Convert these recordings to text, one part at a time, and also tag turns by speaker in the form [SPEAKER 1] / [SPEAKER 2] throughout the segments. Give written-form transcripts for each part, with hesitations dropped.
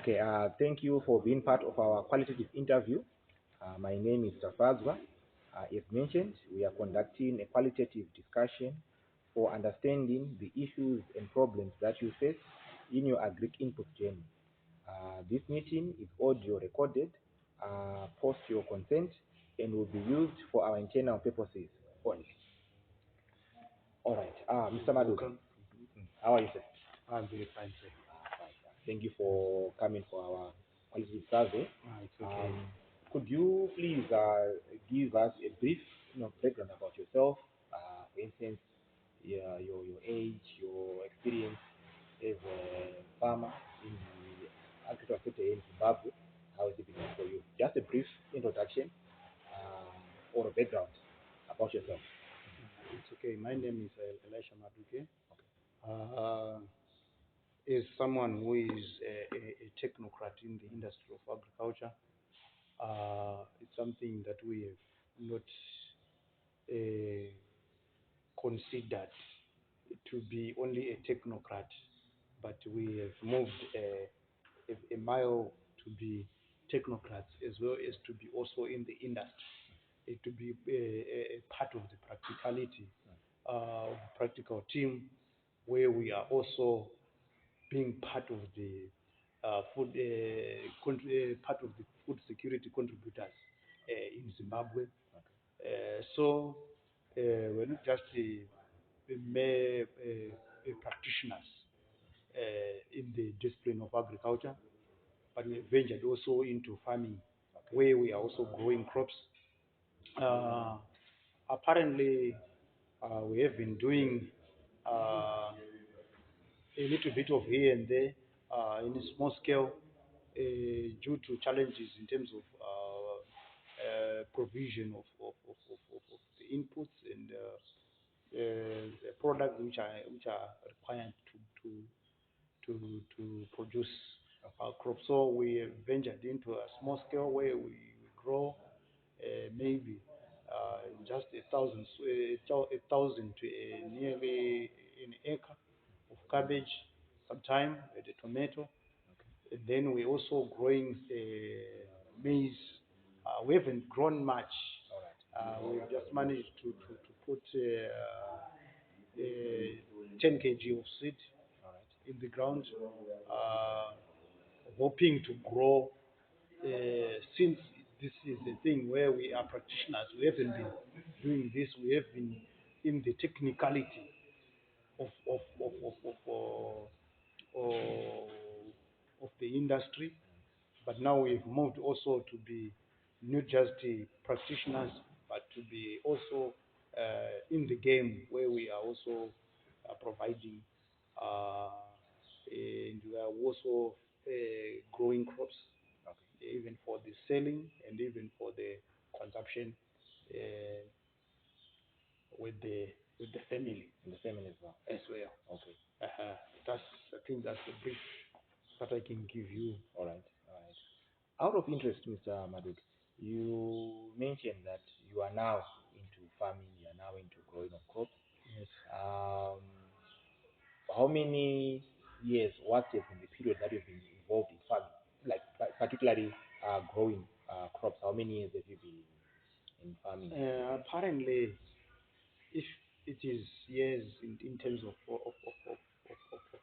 [SPEAKER 1] Okay, thank you for being part of our qualitative interview. My name is Tafadzwa. As mentioned, we are conducting a qualitative discussion for understanding the issues and problems that you face in your agri input journey. This meeting is audio recorded, post your consent, and will be used for our internal purposes only. All right, Mr. Maduke, how are you, sir?
[SPEAKER 2] I'm very fine, sir.
[SPEAKER 1] Thank you for coming for our qualitative survey.
[SPEAKER 2] It's okay.
[SPEAKER 1] Could you please give us a brief background about yourself? For instance, your age, your experience as a farmer in the agricultural sector in Zimbabwe. How is it been for you? Just a brief introduction or a background about yourself.
[SPEAKER 2] It's okay. My name is Elisha Maduke. Uh, is someone who is a technocrat in the industry of agriculture. It's something that we have not uh, considered to be only a technocrat, but we have moved a mile to be technocrats as well as to be also in the industry, to be a part of the practicality of the practical team, where we are also being part of the part of the food security contributors in Zimbabwe. So we're not just mere practitioners in the discipline of agriculture, but we ventured also into farming, where we are also growing crops. Uh, Apparently, we have been doing uh, a little bit of here and there in a small scale due to challenges in terms of provision of the inputs and the products which are required to produce our crops. So we ventured into a small scale where we grow maybe just 1,000 to nearly an acre of cabbage, sometime the tomato. And then we also growing maize. We haven't grown much. We've just managed to put 10 kg of seed in the ground, uh, hoping to grow. Since this is a thing where we are practitioners, we haven't been doing this. We have been in the technicality of, of the industry, but now we've moved also to be not just practitioners, but to be also in the game, where we are also providing and we are also growing crops, even for the selling and even for the consumption uh, with the with the family
[SPEAKER 1] In the family as well.
[SPEAKER 2] as well.
[SPEAKER 1] Okay.
[SPEAKER 2] Uh-huh. That's I think that's the brief that I can give you.
[SPEAKER 1] All right. All right. Out of interest, Mr. Maduk, you mentioned that you are now into farming, you are now into growing of crops.
[SPEAKER 2] Yes.
[SPEAKER 1] Um, how many years, what has been the period that you've been involved in farming, like particularly growing crops? How many years have you been in farming?
[SPEAKER 2] Apparently, if it is years in terms of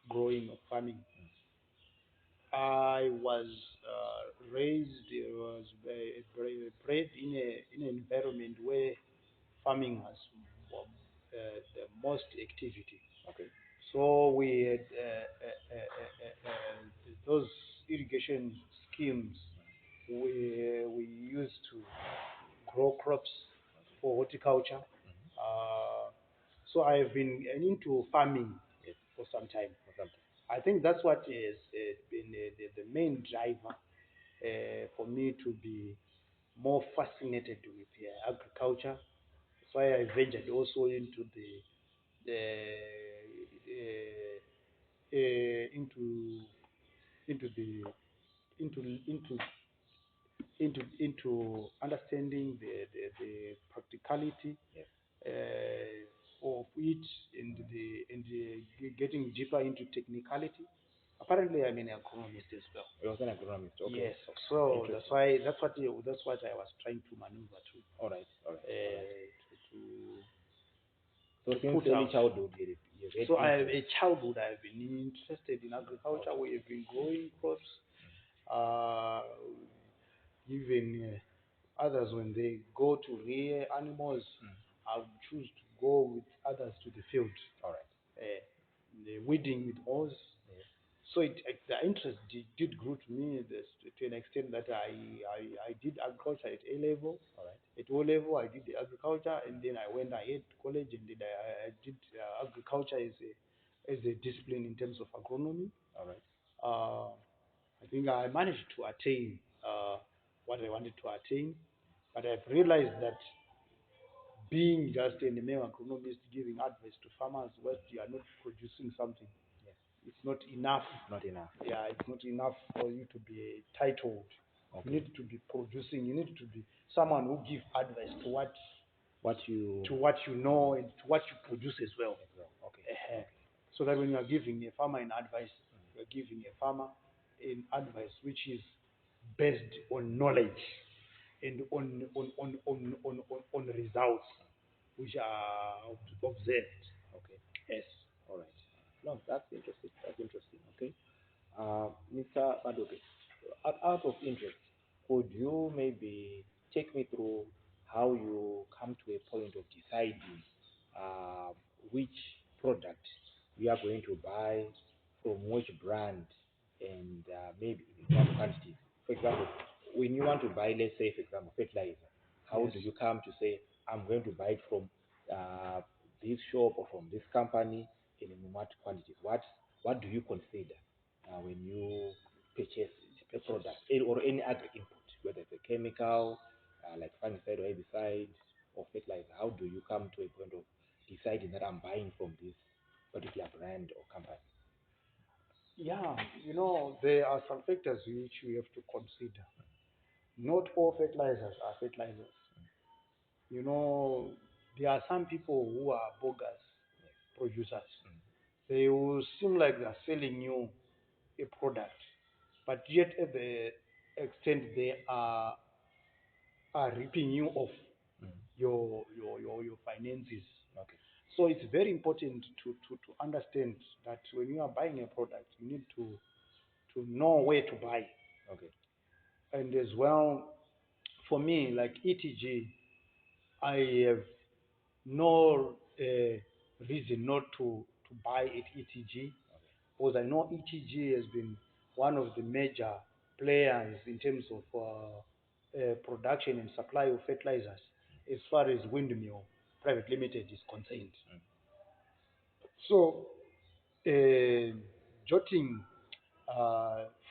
[SPEAKER 2] growing or farming, I was raised, was bred in an environment where farming was the most activity.
[SPEAKER 1] Okay.
[SPEAKER 2] So we had those irrigation schemes. We used to grow crops for horticulture. So I have been into farming for some time. I think that's what has been the main driver for me to be more fascinated with agriculture. That's why I ventured also into the into the into into into understanding the practicality of it and the getting deeper into technicality Apparently, I'm an economist as well.
[SPEAKER 1] You was an agronomist. Okay.
[SPEAKER 2] Yes.
[SPEAKER 1] Okay.
[SPEAKER 2] So that's
[SPEAKER 1] Interesting.
[SPEAKER 2] why that's what I was trying to maneuver to
[SPEAKER 1] All right. All right. All right. So
[SPEAKER 2] to
[SPEAKER 1] since
[SPEAKER 2] put
[SPEAKER 1] early
[SPEAKER 2] out.
[SPEAKER 1] childhood, you've had
[SPEAKER 2] So I have
[SPEAKER 1] interest.
[SPEAKER 2] a childhood. I have been interested in agriculture.
[SPEAKER 1] Okay.
[SPEAKER 2] We have been growing crops. Uh, even others when they go to rear animals,
[SPEAKER 1] Mm.
[SPEAKER 2] I would choose to go with others to the field.
[SPEAKER 1] All right.
[SPEAKER 2] The weeding with oars.
[SPEAKER 1] Yes.
[SPEAKER 2] So the interest did grow to me to an extent that I did agriculture at A level.
[SPEAKER 1] All right.
[SPEAKER 2] At O level, I did the agriculture, and then I went ahead to college and I did agriculture as a discipline in terms of agronomy.
[SPEAKER 1] All right.
[SPEAKER 2] Uh, I think I managed to attain what I wanted to attain, but I've realized that being just a male agronomist giving advice to farmers whilst you are not producing something,
[SPEAKER 1] Yes.
[SPEAKER 2] it's not enough.
[SPEAKER 1] It's not enough.
[SPEAKER 2] Yeah, it's not enough for you to be titled. You
[SPEAKER 1] Okay.
[SPEAKER 2] need to be producing. You need to be someone who give advice
[SPEAKER 1] What you
[SPEAKER 2] to what you know and to what you produce as well.
[SPEAKER 1] as well. Okay.
[SPEAKER 2] uh
[SPEAKER 1] Okay.
[SPEAKER 2] So that when you are giving a farmer an advice, you are giving a farmer an advice which is based on knowledge and on results which are observed.
[SPEAKER 1] Okay.
[SPEAKER 2] Yes.
[SPEAKER 1] All right. No, that's interesting. That's interesting. Okay. Mr. Maduke, out of interest, could you maybe take me through how you come to a point of deciding uh, which product we are going to buy from which brand and maybe in what quantities? For example, when you want to buy, let's say, for example, fertilizer, how
[SPEAKER 2] Yes.
[SPEAKER 1] do you come to say, I'm going to buy it from uh, this shop or from this company and in what quantities? What do you consider when you purchase a
[SPEAKER 2] Purchase.
[SPEAKER 1] product or any agri input, whether it's a chemical, like fungicide or herbicide or fertilizer? How do you come to a point of deciding that I'm buying from this particular brand or company?
[SPEAKER 2] Yeah, there are some factors which we have to consider. Not all fertilizers are fertilizers. You know, there are some people who are bogus producers.
[SPEAKER 1] Mm.
[SPEAKER 2] They will seem like they are selling you a product, but yet at the extent they are ripping you off
[SPEAKER 1] Mm.
[SPEAKER 2] your finances.
[SPEAKER 1] Okay.
[SPEAKER 2] So it's very important to understand that when you are buying a product, you need to know where to buy.
[SPEAKER 1] Okay.
[SPEAKER 2] And as well, for me, like ETG, I have no reason not to buy at ETG because I know ETG has been one of the major players in terms of production and supply of fertilizers as far as Windmill Private Limited is concerned. So, uh, jotting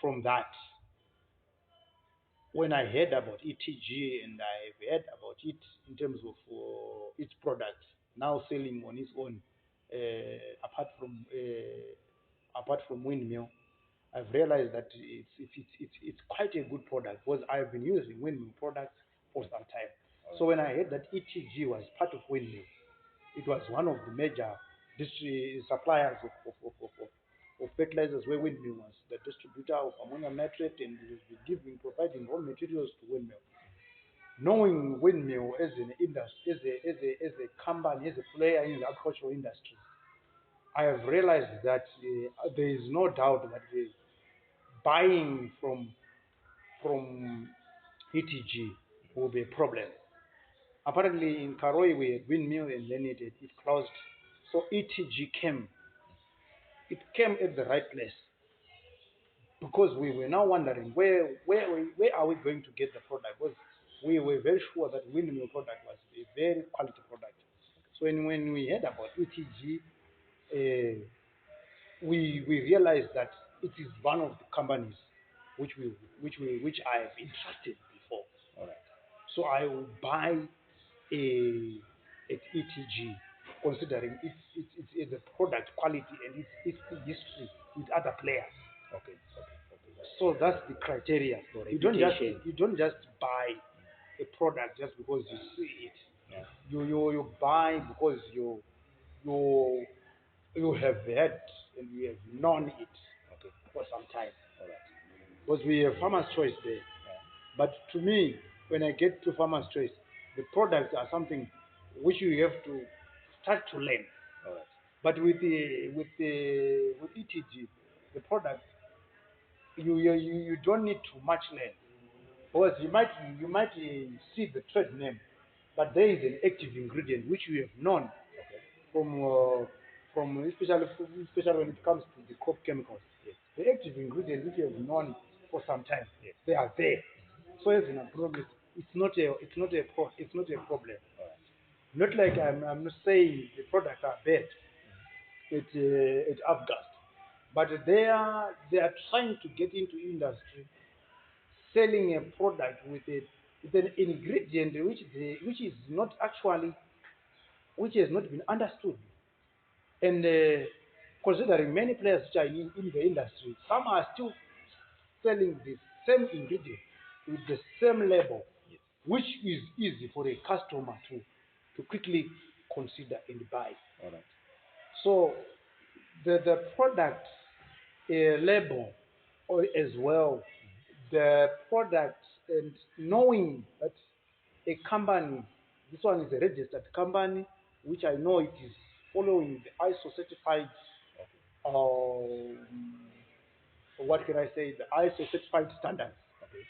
[SPEAKER 2] from that, when I heard about ETG and I've heard about it in terms of its products now selling on its own, apart from Windmill, I've realized that it's quite a good product because I've been using Windmill products for some time. So when I heard that ETG was part of Windmill, it was one of the major suppliers of fertilizers where Windmill was the distributor of ammonium nitrate and it has been providing raw materials to Windmill. Knowing Windmill as an industry, as a company, as a player in the agricultural industry, I have realized that there is no doubt that buying from ETG will be a problem. Apparently in Karoi we had Windmill and then it closed. So ETG came. It came at the right place because we were now wondering where are we going to get the product because we were very sure that Windmill product was a very quality product. So when we heard about ETG, we realized that it is one of the companies which I have entrusted before.
[SPEAKER 1] All right.
[SPEAKER 2] So I will buy a at ETG, considering it's a product quality and its history with other players.
[SPEAKER 1] Okay. Okay. Okay.
[SPEAKER 2] So that's the criteria.
[SPEAKER 1] So
[SPEAKER 2] You
[SPEAKER 1] reputation.
[SPEAKER 2] don't just buy a product just because you see it.
[SPEAKER 1] Yeah.
[SPEAKER 2] You buy because you you have had and you have known it. for some time.
[SPEAKER 1] All right.
[SPEAKER 2] Because we have farmer's choice there. But to me, when I get to farmer's choice, the products are something which you have to start to learn.
[SPEAKER 1] All right.
[SPEAKER 2] But with ETG, the product you don't need too much learn. Because you might see the trade name, but there is an active ingredient which you have known from especially when it comes to the crop chemicals.
[SPEAKER 1] Yes.
[SPEAKER 2] The active ingredients which you have known for some time,
[SPEAKER 1] Yes.
[SPEAKER 2] they are there. So as an approach, it's not a problem.
[SPEAKER 1] All right.
[SPEAKER 2] Not like I'm not saying the products are bad at Avgas, but they are trying to get into industry selling a product with an ingredient which is not actually which has not been understood. And considering many players which are in the industry, some are still selling the same ingredient with the same label,
[SPEAKER 1] Yes.
[SPEAKER 2] which is easy for a customer to quickly consider and buy.
[SPEAKER 1] All right.
[SPEAKER 2] So the product label or as well, the product and knowing that a company, this one is a registered company, which I know it is following the ISO certified, what can I say, the ISO certified standards.
[SPEAKER 1] Okay.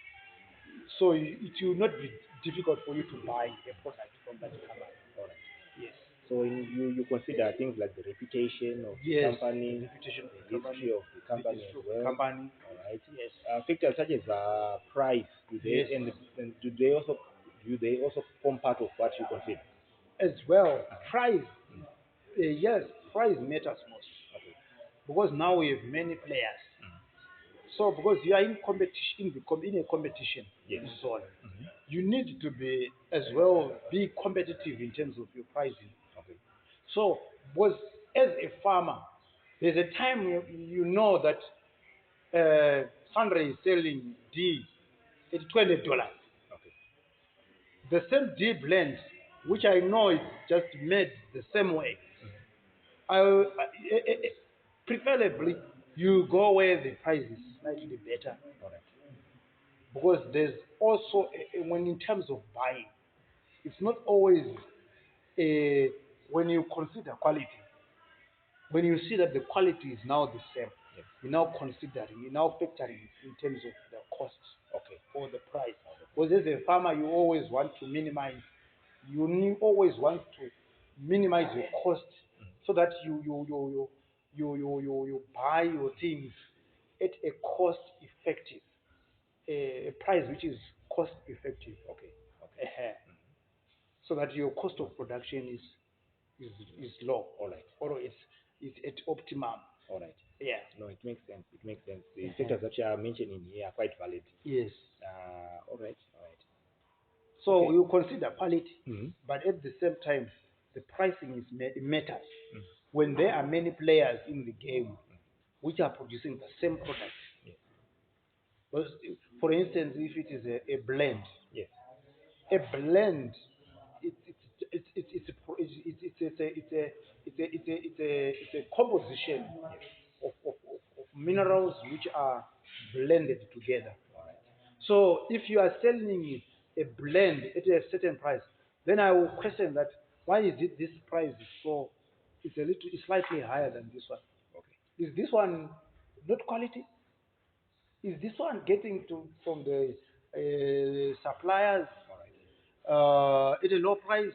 [SPEAKER 2] So it will not be difficult for you to buy a product from that company.
[SPEAKER 1] All right.
[SPEAKER 2] Yes.
[SPEAKER 1] So you consider things like the reputation of the
[SPEAKER 2] Yes,
[SPEAKER 1] company,
[SPEAKER 2] the reputation of
[SPEAKER 1] the
[SPEAKER 2] the company,
[SPEAKER 1] history of the company
[SPEAKER 2] history
[SPEAKER 1] as
[SPEAKER 2] of the
[SPEAKER 1] well.
[SPEAKER 2] company.
[SPEAKER 1] All right.
[SPEAKER 2] Yes.
[SPEAKER 1] Factors such as price, do they
[SPEAKER 2] Yes.
[SPEAKER 1] and do they also form part of what you consider?
[SPEAKER 2] As well, price. Yes, price matters most
[SPEAKER 1] Okay.
[SPEAKER 2] because now we have many players. So because you are in competition in a competition
[SPEAKER 1] Yes.
[SPEAKER 2] zone, you need to be as well be competitive in terms of your pricing.
[SPEAKER 1] Okay.
[SPEAKER 2] So because as a farmer, there's a time you know that Sandra is selling D at $20.
[SPEAKER 1] Okay.
[SPEAKER 2] The same D blend, which I know is just made the same way. Preferably you go where the price is slightly better,
[SPEAKER 1] All right.
[SPEAKER 2] because there's also when in terms of buying, it's not always when you consider quality. When you see that the quality is now the same,
[SPEAKER 1] Yes.
[SPEAKER 2] you're now factoring in terms of the cost
[SPEAKER 1] Okay.
[SPEAKER 2] or the price. Because as a farmer, you always want to minimize. Always want to minimize your cost so that you buy your things at a cost effective, a price which is cost effective.
[SPEAKER 1] Okay. Okay.
[SPEAKER 2] So that your cost of production is low,
[SPEAKER 1] All right.
[SPEAKER 2] or it's at optimum.
[SPEAKER 1] All right.
[SPEAKER 2] Yeah.
[SPEAKER 1] No, it makes sense. It makes sense. The factors that you are mentioning here are quite valid.
[SPEAKER 2] Yes.
[SPEAKER 1] All right. All right.
[SPEAKER 2] So
[SPEAKER 1] Okay.
[SPEAKER 2] you consider quality,
[SPEAKER 1] Mhm.
[SPEAKER 2] but at the same time, the pricing matters. When there are many players in the game which are producing the same product.
[SPEAKER 1] Yes.
[SPEAKER 2] Because, for instance, if it is a blend,
[SPEAKER 1] Yes.
[SPEAKER 2] a blend, it's a composition of minerals which are blended together.
[SPEAKER 1] All right.
[SPEAKER 2] So if you are selling a blend at a certain price, then I will question that why is it this price is so it's slightly higher than this one.
[SPEAKER 1] Okay.
[SPEAKER 2] Is this one not quality? Is this one getting to from the suppliers
[SPEAKER 1] All right.
[SPEAKER 2] at a low price?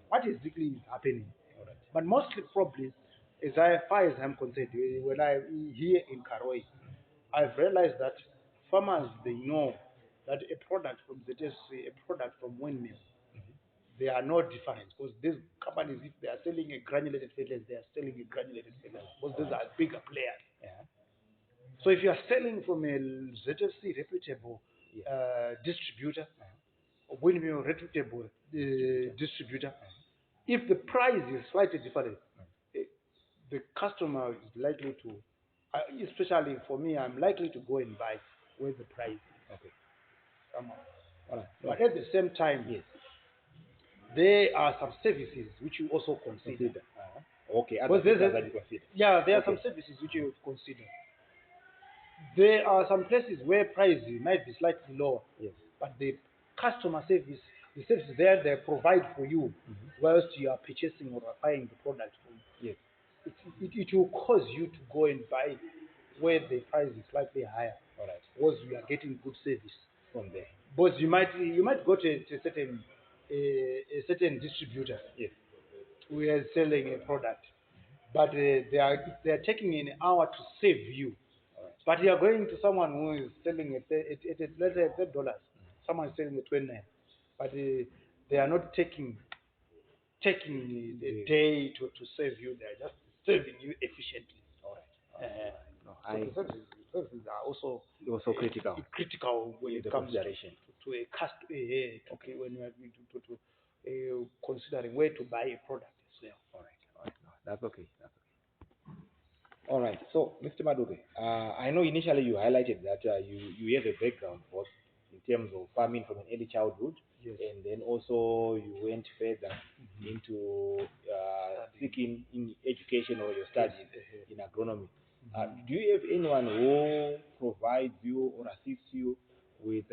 [SPEAKER 2] What exactly is happening?
[SPEAKER 1] All right.
[SPEAKER 2] But mostly probably, far as I'm concerned, when I here in Karoi, I've realized that farmers they know that a product from ZSC, a product from windmill, they are no different, because these companies, if they are selling a granulated fertilizer, they are selling a granulated fertilizer, because these are bigger players.
[SPEAKER 1] Yeah.
[SPEAKER 2] So if you are selling from a ZFC reputable
[SPEAKER 1] Yes.
[SPEAKER 2] distributor, or windmill reputable distributor, if the price is slightly different, eh, the customer is likely to, especially for me, I'm likely to go and buy where the price is.
[SPEAKER 1] Okay.
[SPEAKER 2] Come on.
[SPEAKER 1] All right. No.
[SPEAKER 2] But at the same time,
[SPEAKER 1] Yes.
[SPEAKER 2] there are some services which you also consider.
[SPEAKER 1] Okay. Other
[SPEAKER 2] Because
[SPEAKER 1] factors that you consider.
[SPEAKER 2] yeah, there are
[SPEAKER 1] Okay.
[SPEAKER 2] some services which you consider. There are some places where price might be slightly lower,
[SPEAKER 1] Yes.
[SPEAKER 2] but the customer service, the service there they provide for you whilst you are purchasing or buying the product from.
[SPEAKER 1] Yes.
[SPEAKER 2] It will cause you to go and buy where the price is slightly higher
[SPEAKER 1] All right.
[SPEAKER 2] because you are getting good service.
[SPEAKER 1] From there.
[SPEAKER 2] Because you might go to a certain distributor
[SPEAKER 1] Yes.
[SPEAKER 2] who is selling a product, but they are taking an hour to save you.
[SPEAKER 1] All right.
[SPEAKER 2] But you are going to someone who is selling let's say $30. Someone is selling at 29, but they are not taking a day to save you. They are just serving you efficiently.
[SPEAKER 1] All right. No,
[SPEAKER 2] So the services are also
[SPEAKER 1] also critical
[SPEAKER 2] critical when
[SPEAKER 1] in
[SPEAKER 2] it
[SPEAKER 1] the
[SPEAKER 2] comes
[SPEAKER 1] consideration.
[SPEAKER 2] to a
[SPEAKER 1] Okay.
[SPEAKER 2] when you are considering where to buy a product as well.
[SPEAKER 1] All right. All right. No, that's okay. That's okay. All right. So, Mr. Maduke, I know initially you highlighted that you have a background both in terms of farming from an early childhood,
[SPEAKER 2] Yes.
[SPEAKER 1] and then also you went further
[SPEAKER 2] Mhm.
[SPEAKER 1] into
[SPEAKER 2] Studying.
[SPEAKER 1] seeking in education or your studies in agronomy.
[SPEAKER 2] Mhm.
[SPEAKER 1] Do you have anyone who provides you or assists you with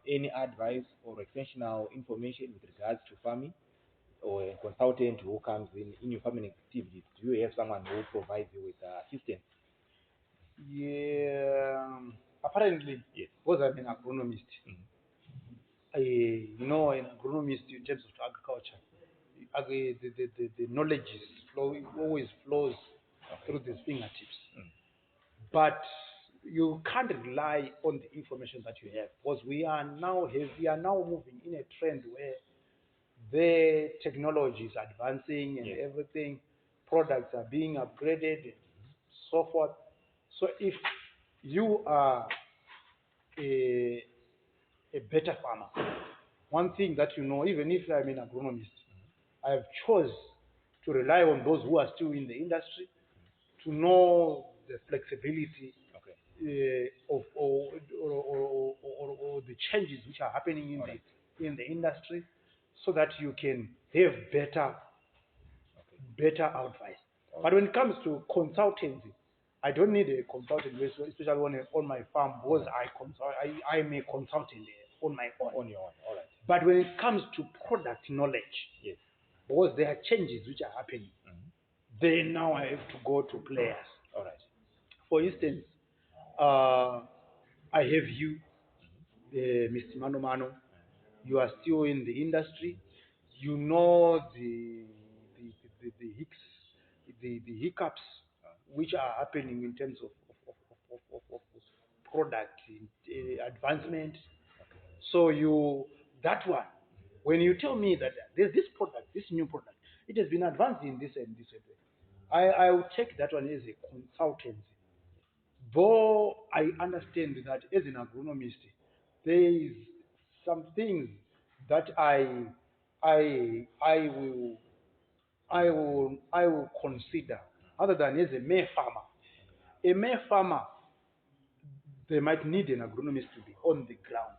[SPEAKER 1] any advice or extensional information with regards to farming? Or a consultant who comes in your farming activities? Do you have someone who provides you with assistance?
[SPEAKER 2] Yeah. Apparently,
[SPEAKER 1] Yes.
[SPEAKER 2] because I'm an agronomist,
[SPEAKER 1] Mhm.
[SPEAKER 2] an agronomist in terms of agriculture, the knowledge is always flows
[SPEAKER 1] Okay.
[SPEAKER 2] through these fingertips.
[SPEAKER 1] Mm.
[SPEAKER 2] But you can't rely on the information that you have because we are now moving in a trend where the technology is advancing and
[SPEAKER 1] Yes.
[SPEAKER 2] everything, products are being upgraded and so forth. So if you are a, a better farmer, one thing that you know, even if I'm an agronomist, I have chose to rely on those who are still in the industry to know the flexibility
[SPEAKER 1] Okay.
[SPEAKER 2] of or the changes which are happening
[SPEAKER 1] All right.
[SPEAKER 2] in the industry, so that you can have
[SPEAKER 1] Okay.
[SPEAKER 2] better advice.
[SPEAKER 1] All
[SPEAKER 2] But
[SPEAKER 1] right.
[SPEAKER 2] when it comes to consultancy, I don't need a consultant, especially on my farm,
[SPEAKER 1] All
[SPEAKER 2] because
[SPEAKER 1] right.
[SPEAKER 2] I'm a consultant on my own.
[SPEAKER 1] On your own. All right.
[SPEAKER 2] But when it comes to product knowledge,
[SPEAKER 1] Yes.
[SPEAKER 2] because there are changes which are happening,
[SPEAKER 1] Mhm.
[SPEAKER 2] then now I have to go to players.
[SPEAKER 1] All right.
[SPEAKER 2] For instance, uh, I have you, Mr. Mano Mano. You are still in the industry. You know the hicks, the hiccups which are happening in terms of product advancement. So that one, when you tell me that there's this product, this new product, it has been advanced in this and this and that, I will take that one as a consultancy. Though I understand that as an agronomist, there is some things that I I will consider other than as a mere farmer. A mere farmer, they might need an agronomist to be on the ground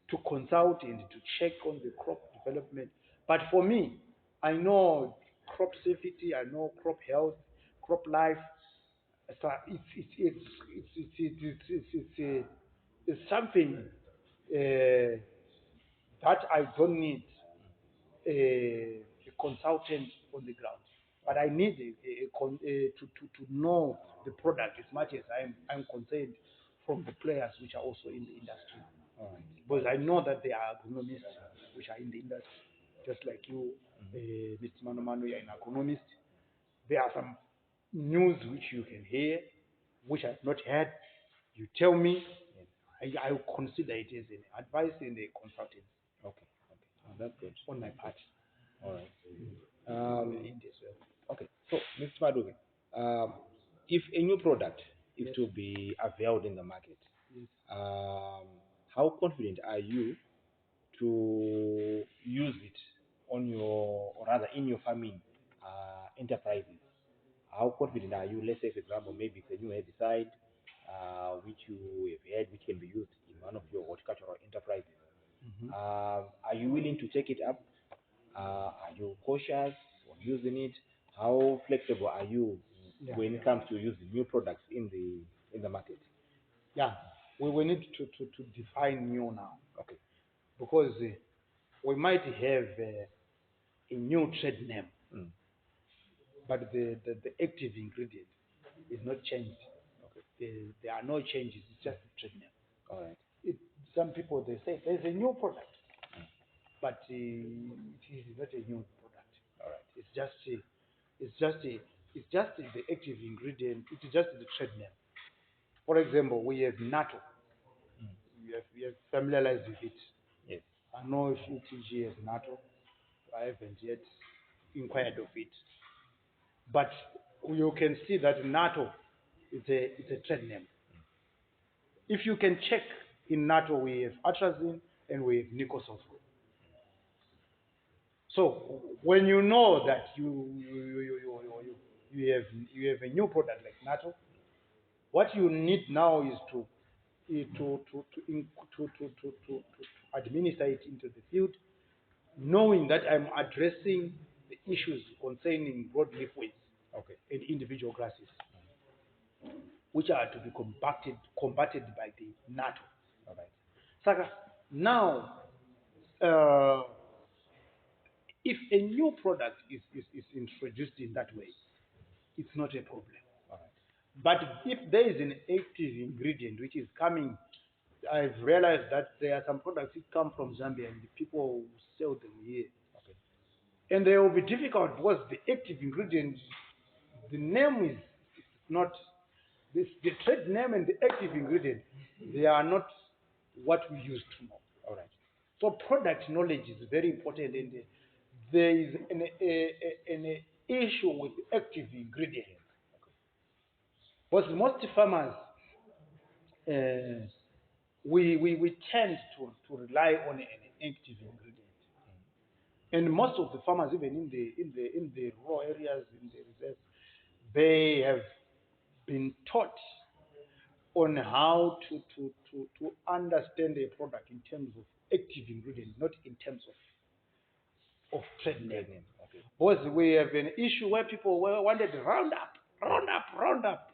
[SPEAKER 2] to consult and to check on the crop development. But for me, I know crop safety, I know crop health, crop life. So it's something that I don't need a consultant on the ground, but I need to know the product as much as I'm concerned from the players which are also in the industry.
[SPEAKER 1] All right.
[SPEAKER 2] Because I know that there are agronomists which are in the industry, just like you, Mr. Mano Mano, you're an agronomist. There are some news which you can hear, which I've not heard. You tell me, I will consider it as an advice and a consultant
[SPEAKER 1] Okay. Okay. Oh, that's good.
[SPEAKER 2] on my part.
[SPEAKER 1] All right.
[SPEAKER 2] In this way.
[SPEAKER 1] Okay. So, Mr. Maduke, if a new product is
[SPEAKER 2] Yes.
[SPEAKER 1] to be availed in the market,
[SPEAKER 2] Yes.
[SPEAKER 1] um, how confident are you to use it on your, or rather in your farming enterprises? How confident are you? Let's say, for example, maybe it's a new herbicide which you have had, which can be used in one of your horticultural enterprises.
[SPEAKER 2] Mhm.
[SPEAKER 1] Are you willing to take it up? Are you cautious on using it? How flexible are you
[SPEAKER 2] Yeah,
[SPEAKER 1] when
[SPEAKER 2] yeah.
[SPEAKER 1] it comes to using new products in the market?
[SPEAKER 2] Yeah, we need to define new now,
[SPEAKER 1] Okay.
[SPEAKER 2] because we might have a new trade name,
[SPEAKER 1] Mm.
[SPEAKER 2] but the active ingredient is not changed.
[SPEAKER 1] Okay.
[SPEAKER 2] There are no changes. It's just a trade name.
[SPEAKER 1] All right.
[SPEAKER 2] It, some people they say there's a new product, but it is not a new product.
[SPEAKER 1] All right.
[SPEAKER 2] It's just the active ingredient. It is just the trade name. For example, we have natto.
[SPEAKER 1] Mm.
[SPEAKER 2] We have familiarized with it.
[SPEAKER 1] Yes.
[SPEAKER 2] I know if UTG has natto. I haven't yet inquired of it, but you can see that natto it's a trade name. If you can check in natto, we have atrazine and we have nicosulfur. So when you know that you have a new product like natto, what you need now is to administer it into the field, knowing that I'm addressing the issues concerning broadleaf weeds
[SPEAKER 1] Okay.
[SPEAKER 2] and individual grasses, which are to be combated by the natto.
[SPEAKER 1] All right.
[SPEAKER 2] Saka, now, uh, if a new product is introduced in that way, it's not a problem.
[SPEAKER 1] All right.
[SPEAKER 2] But if there is an active ingredient which is coming, I've realized that there are some products that come from Zambia and the people sell them here.
[SPEAKER 1] Okay.
[SPEAKER 2] And they will be difficult because the active ingredient, the name is not, the trade name and the active ingredient, they are not what we used to know.
[SPEAKER 1] All right.
[SPEAKER 2] So product knowledge is very important, and there is an issue with active ingredient. Because most farmers, uh, we tend to rely on an active ingredient. And most of the farmers, even in the rural areas, in the reserves, they have been taught on how to understand a product in terms of active ingredient, not in terms of trade name.
[SPEAKER 1] Trade name. Okay.
[SPEAKER 2] Because we have an issue where people wanted Roundup, Roundup, Roundup.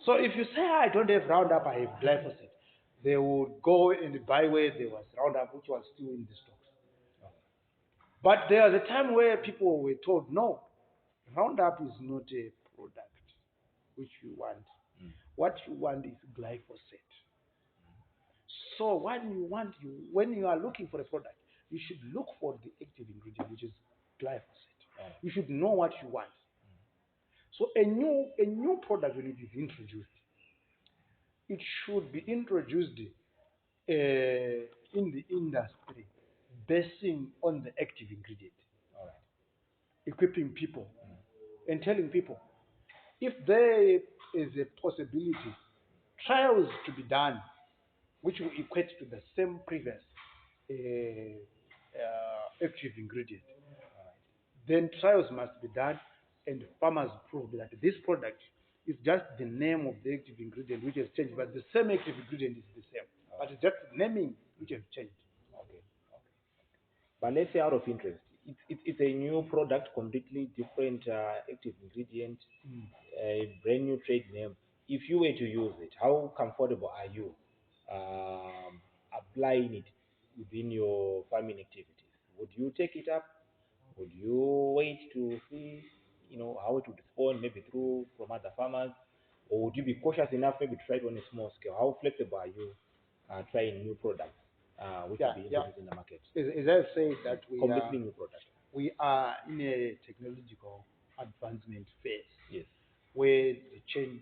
[SPEAKER 2] So if you say, I don't have Roundup, I have glyphosate, they would go and buy where there was Roundup, which was still in the stocks. But there was a time where people were told, no, Roundup is not a product which you want.
[SPEAKER 1] Mm.
[SPEAKER 2] What you want is glyphosate. So when you are looking for a product, you should look for the active ingredient, which is glyphosate. You should know what you want. So a new product, when it is introduced, it should be introduced in the industry basing on the active ingredient,
[SPEAKER 1] All right.
[SPEAKER 2] equipping people and telling people if there is a possibility, trials to be done, which will equate to the same previous active ingredient. Then trials must be done, and farmers prove that this product is just the name of the active ingredient which has changed, but the same active ingredient is the same. But it's just naming which has changed.
[SPEAKER 1] Okay. Okay. But let's say out of interest, it's a new product, completely different active ingredient,
[SPEAKER 2] Mm.
[SPEAKER 1] a brand new trade name. If you were to use it, how comfortable are you um, applying it within your farming activities? Would you take it up? Would you wait to see, how it would respond, maybe through from other farmers, or would you be cautious enough, maybe to try it on a small scale? How flexible are you trying new products which will
[SPEAKER 2] Yeah,
[SPEAKER 1] be
[SPEAKER 2] yeah.
[SPEAKER 1] introduced in the market?
[SPEAKER 2] As I've said that
[SPEAKER 1] Completely new product.
[SPEAKER 2] we are in a technological advancement phase
[SPEAKER 1] Yes.
[SPEAKER 2] where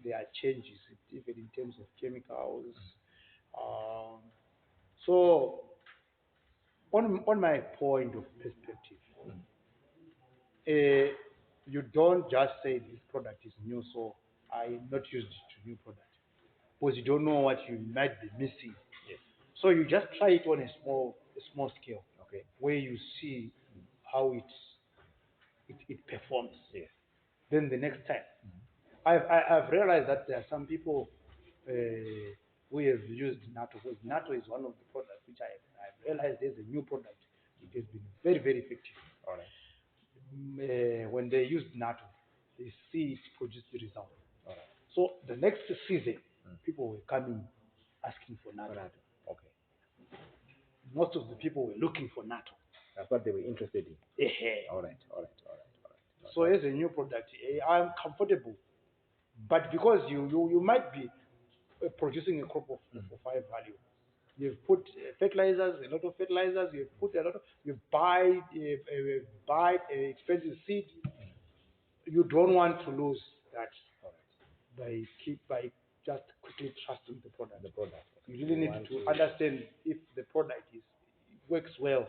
[SPEAKER 2] there are changes even in terms of chemicals. Um, so on my point of perspective, uh, you don't just say this product is new, so I not used to new product, because you don't know what you might be missing.
[SPEAKER 1] Yes.
[SPEAKER 2] So you just try it on a small scale,
[SPEAKER 1] Okay.
[SPEAKER 2] where you see how it performs.
[SPEAKER 1] Yes.
[SPEAKER 2] Then the next time, I've realized that there are some people who have used natto, because natto is one of the products which I've realized there's a new product which has been very, very effective.
[SPEAKER 1] All right.
[SPEAKER 2] When they used natto, they see it produce the result.
[SPEAKER 1] All right.
[SPEAKER 2] So the next season, people were coming asking for NATO.
[SPEAKER 1] NATO. Okay.
[SPEAKER 2] Most of the people were looking for NATO.
[SPEAKER 1] That's what they were interested in.
[SPEAKER 2] Ehe.
[SPEAKER 1] All right. All right. All right. All right.
[SPEAKER 2] So as a new product, I'm comfortable. But because you might be producing a crop of high value, you've put fertilizers, a lot of fertilizers. You've put a lot of you buy expensive seed. You don't want to lose that
[SPEAKER 1] All
[SPEAKER 2] by just quickly trusting the product.
[SPEAKER 1] right. The product. Okay.
[SPEAKER 2] You really need
[SPEAKER 1] want
[SPEAKER 2] to understand if the product works well.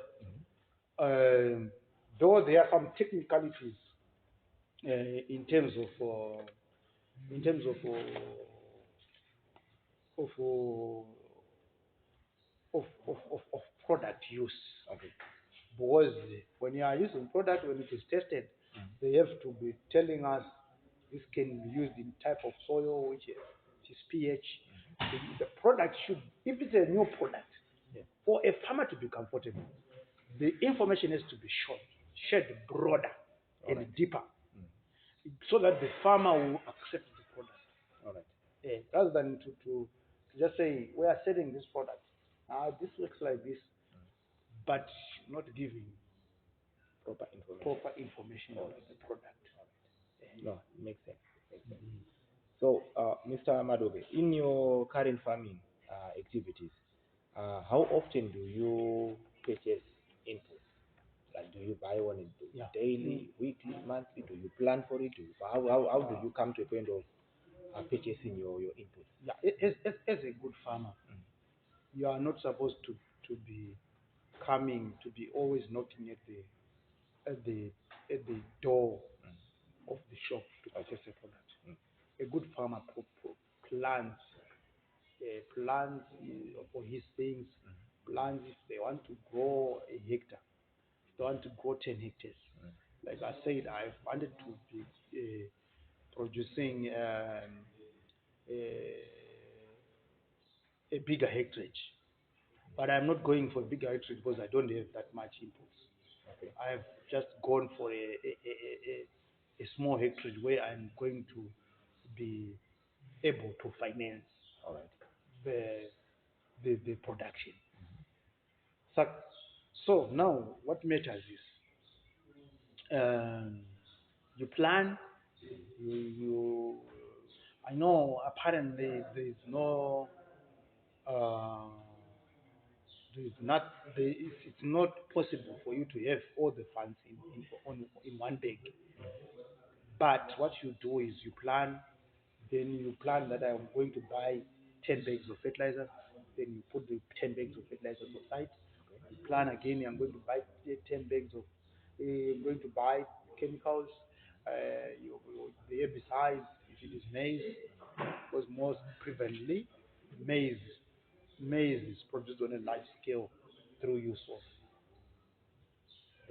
[SPEAKER 2] Though there are some technicalities in terms of of product use.
[SPEAKER 1] Okay.
[SPEAKER 2] Because when you are using product, when it is tested, they have to be telling us this can be used in type of soil, which is pH. The product should, if it's a new product,
[SPEAKER 1] Yeah.
[SPEAKER 2] for a farmer to be comfortable, the information has to be shared broader and deeper, so that the farmer will accept the product.
[SPEAKER 1] All right.
[SPEAKER 2] Rather than to just say, we are selling this product. This looks like this, but not giving
[SPEAKER 1] Proper information.
[SPEAKER 2] proper information about the product.
[SPEAKER 1] No, makes sense. Makes sense. So, Mr. Madobe, in your current farming activities, how often do you purchase inputs? Like, do you buy one
[SPEAKER 2] Yeah.
[SPEAKER 1] daily, weekly, monthly? Do you plan for it? How do you come to a point of purchasing your inputs?
[SPEAKER 2] Yeah, as a good farmer, you are not supposed to be to be always knocking at the at the door of the shop to purchase a product. A good farmer plans plans for his things, plans if they want to grow a hectare, if they want to grow 10 hectares. Like I said, I wanted to be producing a, a bigger hectarage. But I'm not going for a bigger hectarage because I don't have that much inputs.
[SPEAKER 1] Okay.
[SPEAKER 2] I've just gone for a small hectarage where I'm going to be able to finance
[SPEAKER 1] All right.
[SPEAKER 2] the production. So, so now what matters is you plan, you I know apparently uh, it's not possible for you to have all the funds in one bag. But what you do is you plan, then you plan that I'm going to buy 10 bags of fertilizer, then you put the 10 bags of fertilizer aside. You plan again, I'm going to buy 10 bags of, I'm going to buy chemicals, the herbicides, if it is maize, because most prevalently maize, maize is produced on a large scale through use of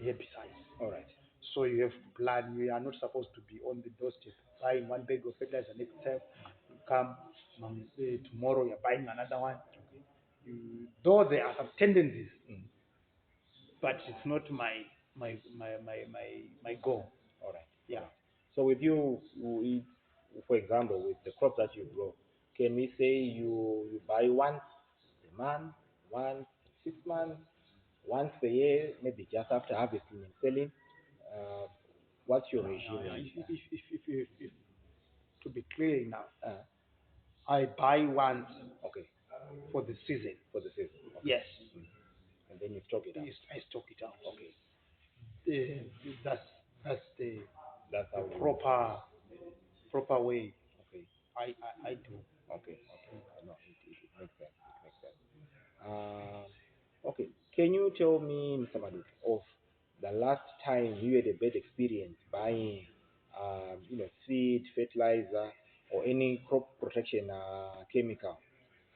[SPEAKER 2] herbicides.
[SPEAKER 1] All right.
[SPEAKER 2] So you have to plan. You are not supposed to be on the doorstep buying one bag of fertilizer. Next time you come tomorrow, you're buying another one. Though there are some tendencies, but it's not my goal.
[SPEAKER 1] All right.
[SPEAKER 2] Yeah.
[SPEAKER 1] All right. So with you, for example, with the crop that you grow, can we say you buy once a month, once 6 months, once a year, maybe just after harvesting and selling? Uh, what's your regime like?
[SPEAKER 2] If to be clear now,
[SPEAKER 1] Uh,
[SPEAKER 2] I buy once
[SPEAKER 1] okay,
[SPEAKER 2] for the season.
[SPEAKER 1] for the season. Okay.
[SPEAKER 2] Yes,
[SPEAKER 1] And then you stock it up.
[SPEAKER 2] yes, I stock it out.
[SPEAKER 1] Okay,
[SPEAKER 2] That's that's
[SPEAKER 1] that's
[SPEAKER 2] the
[SPEAKER 1] how you.
[SPEAKER 2] proper way
[SPEAKER 1] Okay,
[SPEAKER 2] I do.
[SPEAKER 1] okay, okay. No, it makes sense. It makes sense. Okay, can you tell me, Mr. Maduk, of the last time you had a bad experience buying, seed, fertilizer, or any crop protection chemical?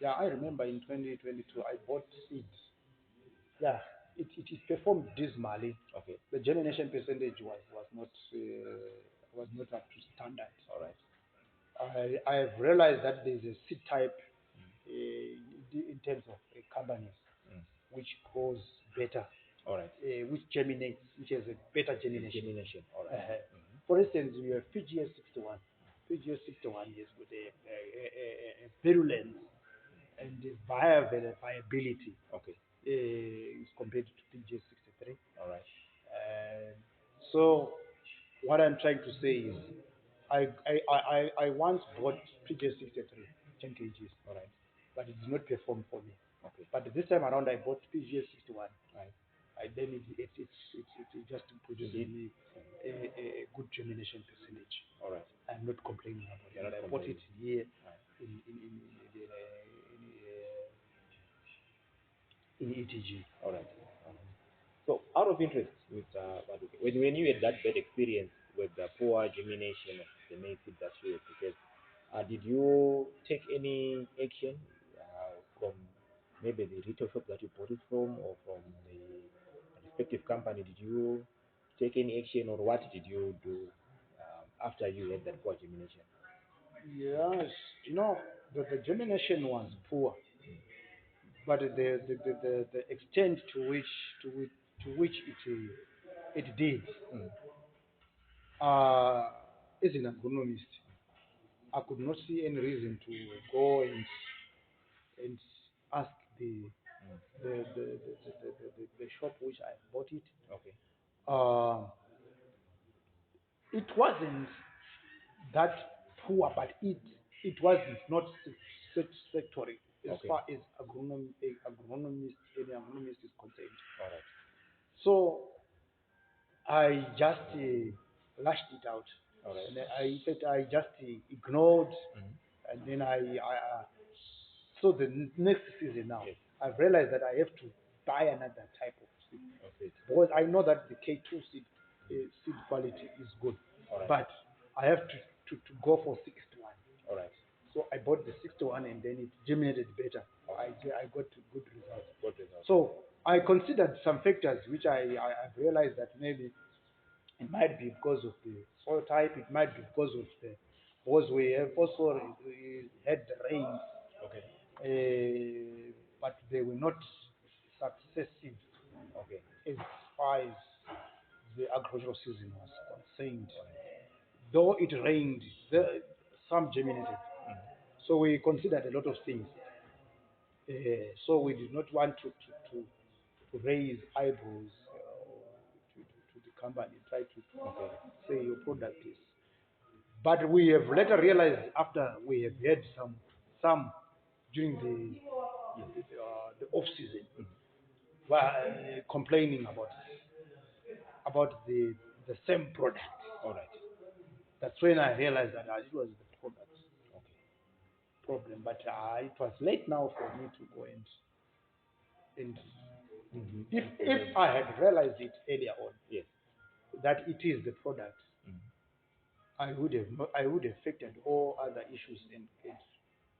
[SPEAKER 2] Yeah, I remember in 2022 I bought seeds. Yeah, it performed dismally.
[SPEAKER 1] Okay,
[SPEAKER 2] The germination percentage was not up to standard.
[SPEAKER 1] all right,
[SPEAKER 2] I have realized that there is a seed type in terms of carbonates which grows better,
[SPEAKER 1] all right.
[SPEAKER 2] which germinates, which has a better germination.
[SPEAKER 1] Germination, all right.
[SPEAKER 2] For instance, you have PGS 61. PGS 61 has got a virulence and a viability
[SPEAKER 1] Okay.
[SPEAKER 2] compared to PGS 63.
[SPEAKER 1] All right.
[SPEAKER 2] So what I'm trying to say is I once bought PGS 63 10 kgs,
[SPEAKER 1] All right.
[SPEAKER 2] but it did not perform for me.
[SPEAKER 1] Okay.
[SPEAKER 2] But this time around, I bought PGS 61.
[SPEAKER 1] Right.
[SPEAKER 2] Then it just produces
[SPEAKER 1] Indeed.
[SPEAKER 2] me a good germination percentage.
[SPEAKER 1] All right.
[SPEAKER 2] I'm not complaining about it.
[SPEAKER 1] You're not
[SPEAKER 2] I bought it
[SPEAKER 1] complaining.
[SPEAKER 2] here
[SPEAKER 1] Right.
[SPEAKER 2] in ETG.
[SPEAKER 1] All right. So, out of interest, with Maduke, when you had that bad experience with the poor germination of the maize seed that you had prepared, did you take any action from maybe the retail shop that you bought it from, or from the respective company? Did you take any action, or what did you do after you had that poor germination?
[SPEAKER 2] Yes, you know, the germination was poor, but the extent to which it did,
[SPEAKER 1] Mm.
[SPEAKER 2] uh, as an agronomist, I could not see any reason to go and ask the shop which I bought it.
[SPEAKER 1] Okay.
[SPEAKER 2] Uh, it wasn't that poor, but it was not satisfactory as
[SPEAKER 1] Okay.
[SPEAKER 2] far as any agronomist is concerned.
[SPEAKER 1] All right.
[SPEAKER 2] So I just lashed it out.
[SPEAKER 1] All right.
[SPEAKER 2] And in fact, I just ignored,
[SPEAKER 1] Mhm.
[SPEAKER 2] and then so the next season now,
[SPEAKER 1] Yes.
[SPEAKER 2] I've realized that I have to buy another type of seed
[SPEAKER 1] Okay.
[SPEAKER 2] because I know that the K2 seed quality is good,
[SPEAKER 1] All right.
[SPEAKER 2] but I have to go for 61.
[SPEAKER 1] All right.
[SPEAKER 2] So I bought the 61 and then it germinated better.
[SPEAKER 1] Okay.
[SPEAKER 2] I got good results.
[SPEAKER 1] Good result.
[SPEAKER 2] So I considered some factors which I've realized that maybe it might be because of the soil type, it might be because we have also had the rains,
[SPEAKER 1] Okay.
[SPEAKER 2] but they were not successive
[SPEAKER 1] Okay.
[SPEAKER 2] as far as the agricultural season was concerned. Though it rained, some germinated. So we considered a lot of things. So we did not want to raise eyebrows to the company, try to say your product is. But we have later realized after we have had some during the off season, were complaining about the same product.
[SPEAKER 1] All right.
[SPEAKER 2] That's when I realized that it was the product
[SPEAKER 1] Okay.
[SPEAKER 2] problem. But it was late now for me to go and if I had realized it earlier on
[SPEAKER 1] Yes.
[SPEAKER 2] that it is the product,
[SPEAKER 1] Mhm.
[SPEAKER 2] I would have factored all other issues and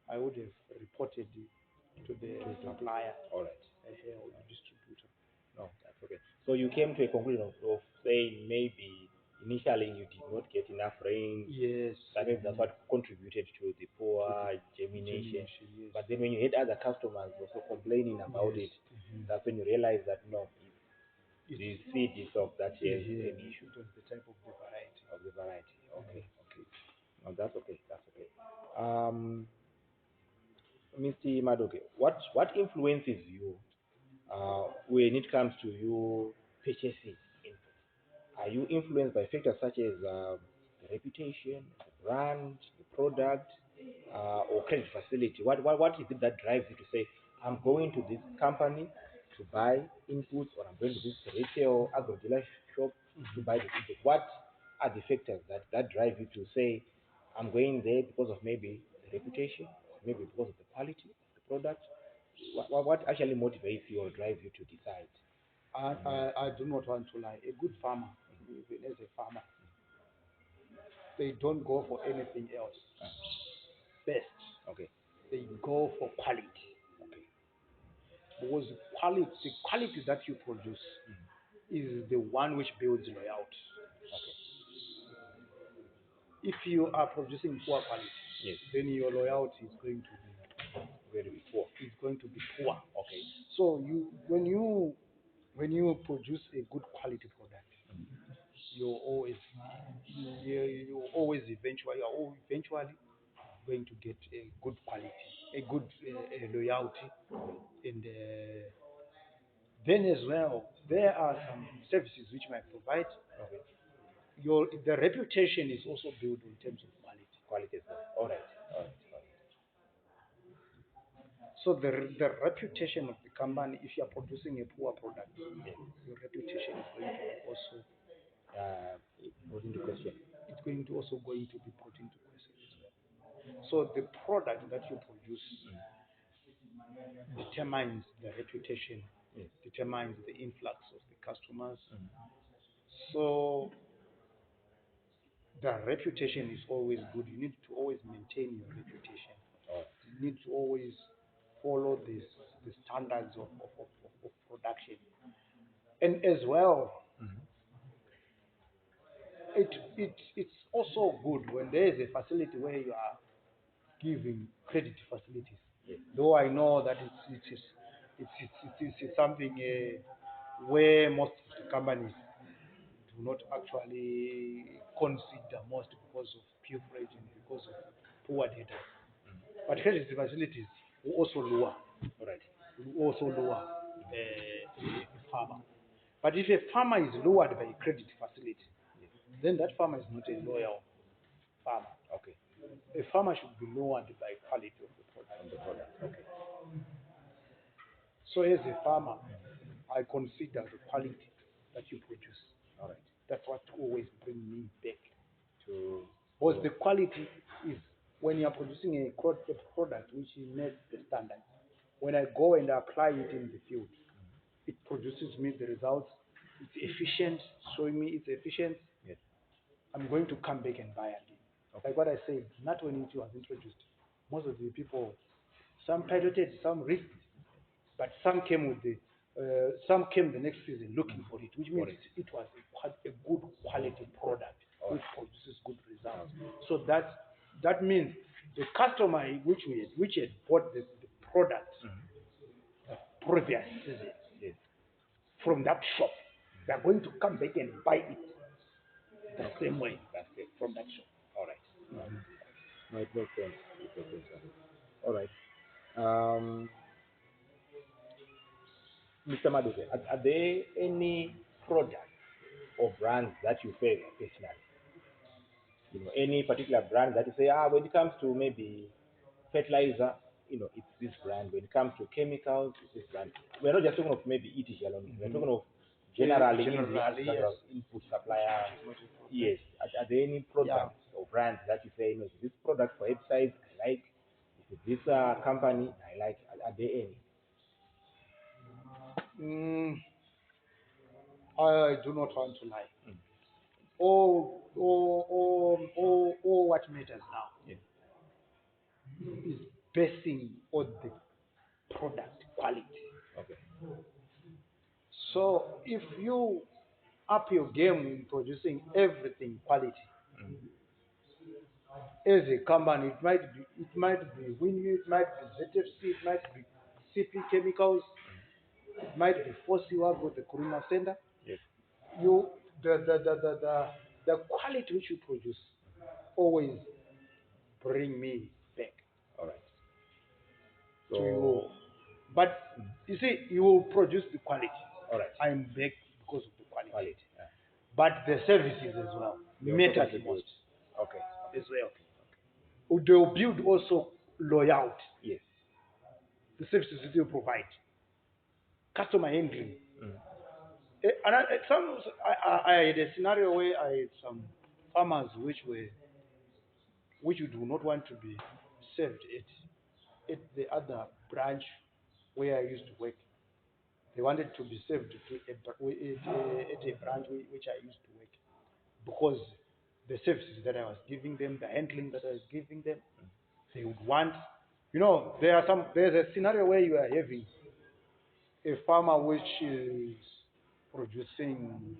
[SPEAKER 2] I would have reported it to the supplier
[SPEAKER 1] All right.
[SPEAKER 2] or the distributor.
[SPEAKER 1] No, that's okay. So you came to a conclusion of saying maybe initially you did not get enough rain.
[SPEAKER 2] Yes.
[SPEAKER 1] That means that's what contributed to the poor germination.
[SPEAKER 2] Germination, yes.
[SPEAKER 1] But then when you had other customers also complaining about
[SPEAKER 2] Yes.
[SPEAKER 1] it, that's when you realize that no, the seed itself that has
[SPEAKER 2] Yeah,
[SPEAKER 1] an issue
[SPEAKER 2] it was the type of the variety.
[SPEAKER 1] of the variety. Okay, okay. No, that's okay. That's okay. Um, Mr. Madoke, what influences you when it comes to you purchasing inputs? Are you influenced by factors such as the reputation, the brand, the product, or credit facility? What is it that drives you to say, I'm going to this company to buy inputs, or I'm going to this retail agro dealer shop to buy the input? What are the factors that drive you to say, I'm going there because of maybe the reputation, or maybe because of the quality of the product? What actually motivates you or drives you to decide?
[SPEAKER 2] I do not want to lie. A good farmer, even as a farmer, they don't go for anything else. Best,
[SPEAKER 1] Okay.
[SPEAKER 2] they go for quality.
[SPEAKER 1] Okay.
[SPEAKER 2] Because the quality that you produce is the one which builds loyalty.
[SPEAKER 1] Okay.
[SPEAKER 2] If you are producing poor quality,
[SPEAKER 1] Yes.
[SPEAKER 2] then your loyalty
[SPEAKER 1] Very poor.
[SPEAKER 2] is going to be poor.
[SPEAKER 1] Okay.
[SPEAKER 2] So when you produce a good quality product, you always you are eventually going to get a good quality, a good loyalty, and then as well, there are some services which might provide.
[SPEAKER 1] Okay.
[SPEAKER 2] The reputation is also built in terms of quality.
[SPEAKER 1] Quality as well. All right. All right. All
[SPEAKER 2] So the reputation of the company, if you are producing a poor product, your reputation is going to be also
[SPEAKER 1] put into question.
[SPEAKER 2] it's going to also going to be put into question as well. So the product that you produce determines the reputation,
[SPEAKER 1] Yes.
[SPEAKER 2] determines the influx of the customers. So the reputation is always good. You need to always maintain your reputation. You need to always follow the standards of production. And as well, it's also good when there is a facility where you are giving credit facilities.
[SPEAKER 1] Yes.
[SPEAKER 2] Though I know that it's something where most of the companies do not actually consider most because of pilferage and because of poor data. But credit facilities will also lower,
[SPEAKER 1] All right.
[SPEAKER 2] will also lower a farmer. But if a farmer is lowered by a credit facility, then that farmer is not a loyal farmer.
[SPEAKER 1] Okay.
[SPEAKER 2] A farmer should be lowered by quality of the product.
[SPEAKER 1] On the product. Okay.
[SPEAKER 2] So as a farmer, I consider the quality that you produce.
[SPEAKER 1] All right.
[SPEAKER 2] That's what always brings me back.
[SPEAKER 1] To
[SPEAKER 2] Because the quality is when you are producing a product which meets the standards. When I go and apply it in the field, it produces me the results. It's efficient, showing me it's efficient.
[SPEAKER 1] yes.
[SPEAKER 2] I'm going to come back and buy again.
[SPEAKER 1] Okay.
[SPEAKER 2] Like what I said, not when it was introduced. Most of the people, some piloted, some risked, but some came with some came the next season looking for it, which means it was a good quality product which produces good results. So that means the customer which had bought the product the previous season
[SPEAKER 1] Yes.
[SPEAKER 2] from that shop, they are going to come back and buy it the same way
[SPEAKER 1] That's it.
[SPEAKER 2] from that shop.
[SPEAKER 1] All right. No, it makes sense. It makes sense. All right. Um, Mr. Maduke, are there any products or brands that you favor personally? Any particular brand that you say, when it comes to maybe fertilizer, it's this brand. When it comes to chemicals, it's this brand. We're not just talking of maybe ETG alone. We're talking of generally, in the agricultural input supplier. Yes. Are there any products or brands that you say, this product for herbicides I like? If it's this company I like, are there any?
[SPEAKER 2] I do not want to lie. All what matters now
[SPEAKER 1] Yes.
[SPEAKER 2] is basing on the product quality.
[SPEAKER 1] Okay.
[SPEAKER 2] So if you up your game in producing everything quality, as a company, it might be Winnie, it might be ZFC, it might be CP Chemicals, it might be Fossil with the Kuruma Center.
[SPEAKER 1] Yes.
[SPEAKER 2] You the quality which you produce always bring me back
[SPEAKER 1] All right.
[SPEAKER 2] to you.
[SPEAKER 1] So,
[SPEAKER 2] But you see, you will produce the quality.
[SPEAKER 1] all right.
[SPEAKER 2] I'm back because of the quality.
[SPEAKER 1] Quality. Yeah.
[SPEAKER 2] But the services as well
[SPEAKER 1] They also
[SPEAKER 2] matter the
[SPEAKER 1] contribute.
[SPEAKER 2] most
[SPEAKER 1] Okay.
[SPEAKER 2] as well. They will build also loyalty.
[SPEAKER 1] Yes.
[SPEAKER 2] The services that you provide, customer handling.
[SPEAKER 1] Mm.
[SPEAKER 2] And I had a scenario where I had some farmers which you do not want to be served at the other branch where I used to work. They wanted to be served at a branch which I used to work because the services that I was giving them, the handling that I was giving them, they would want. There's a scenario where you are having a farmer which is producing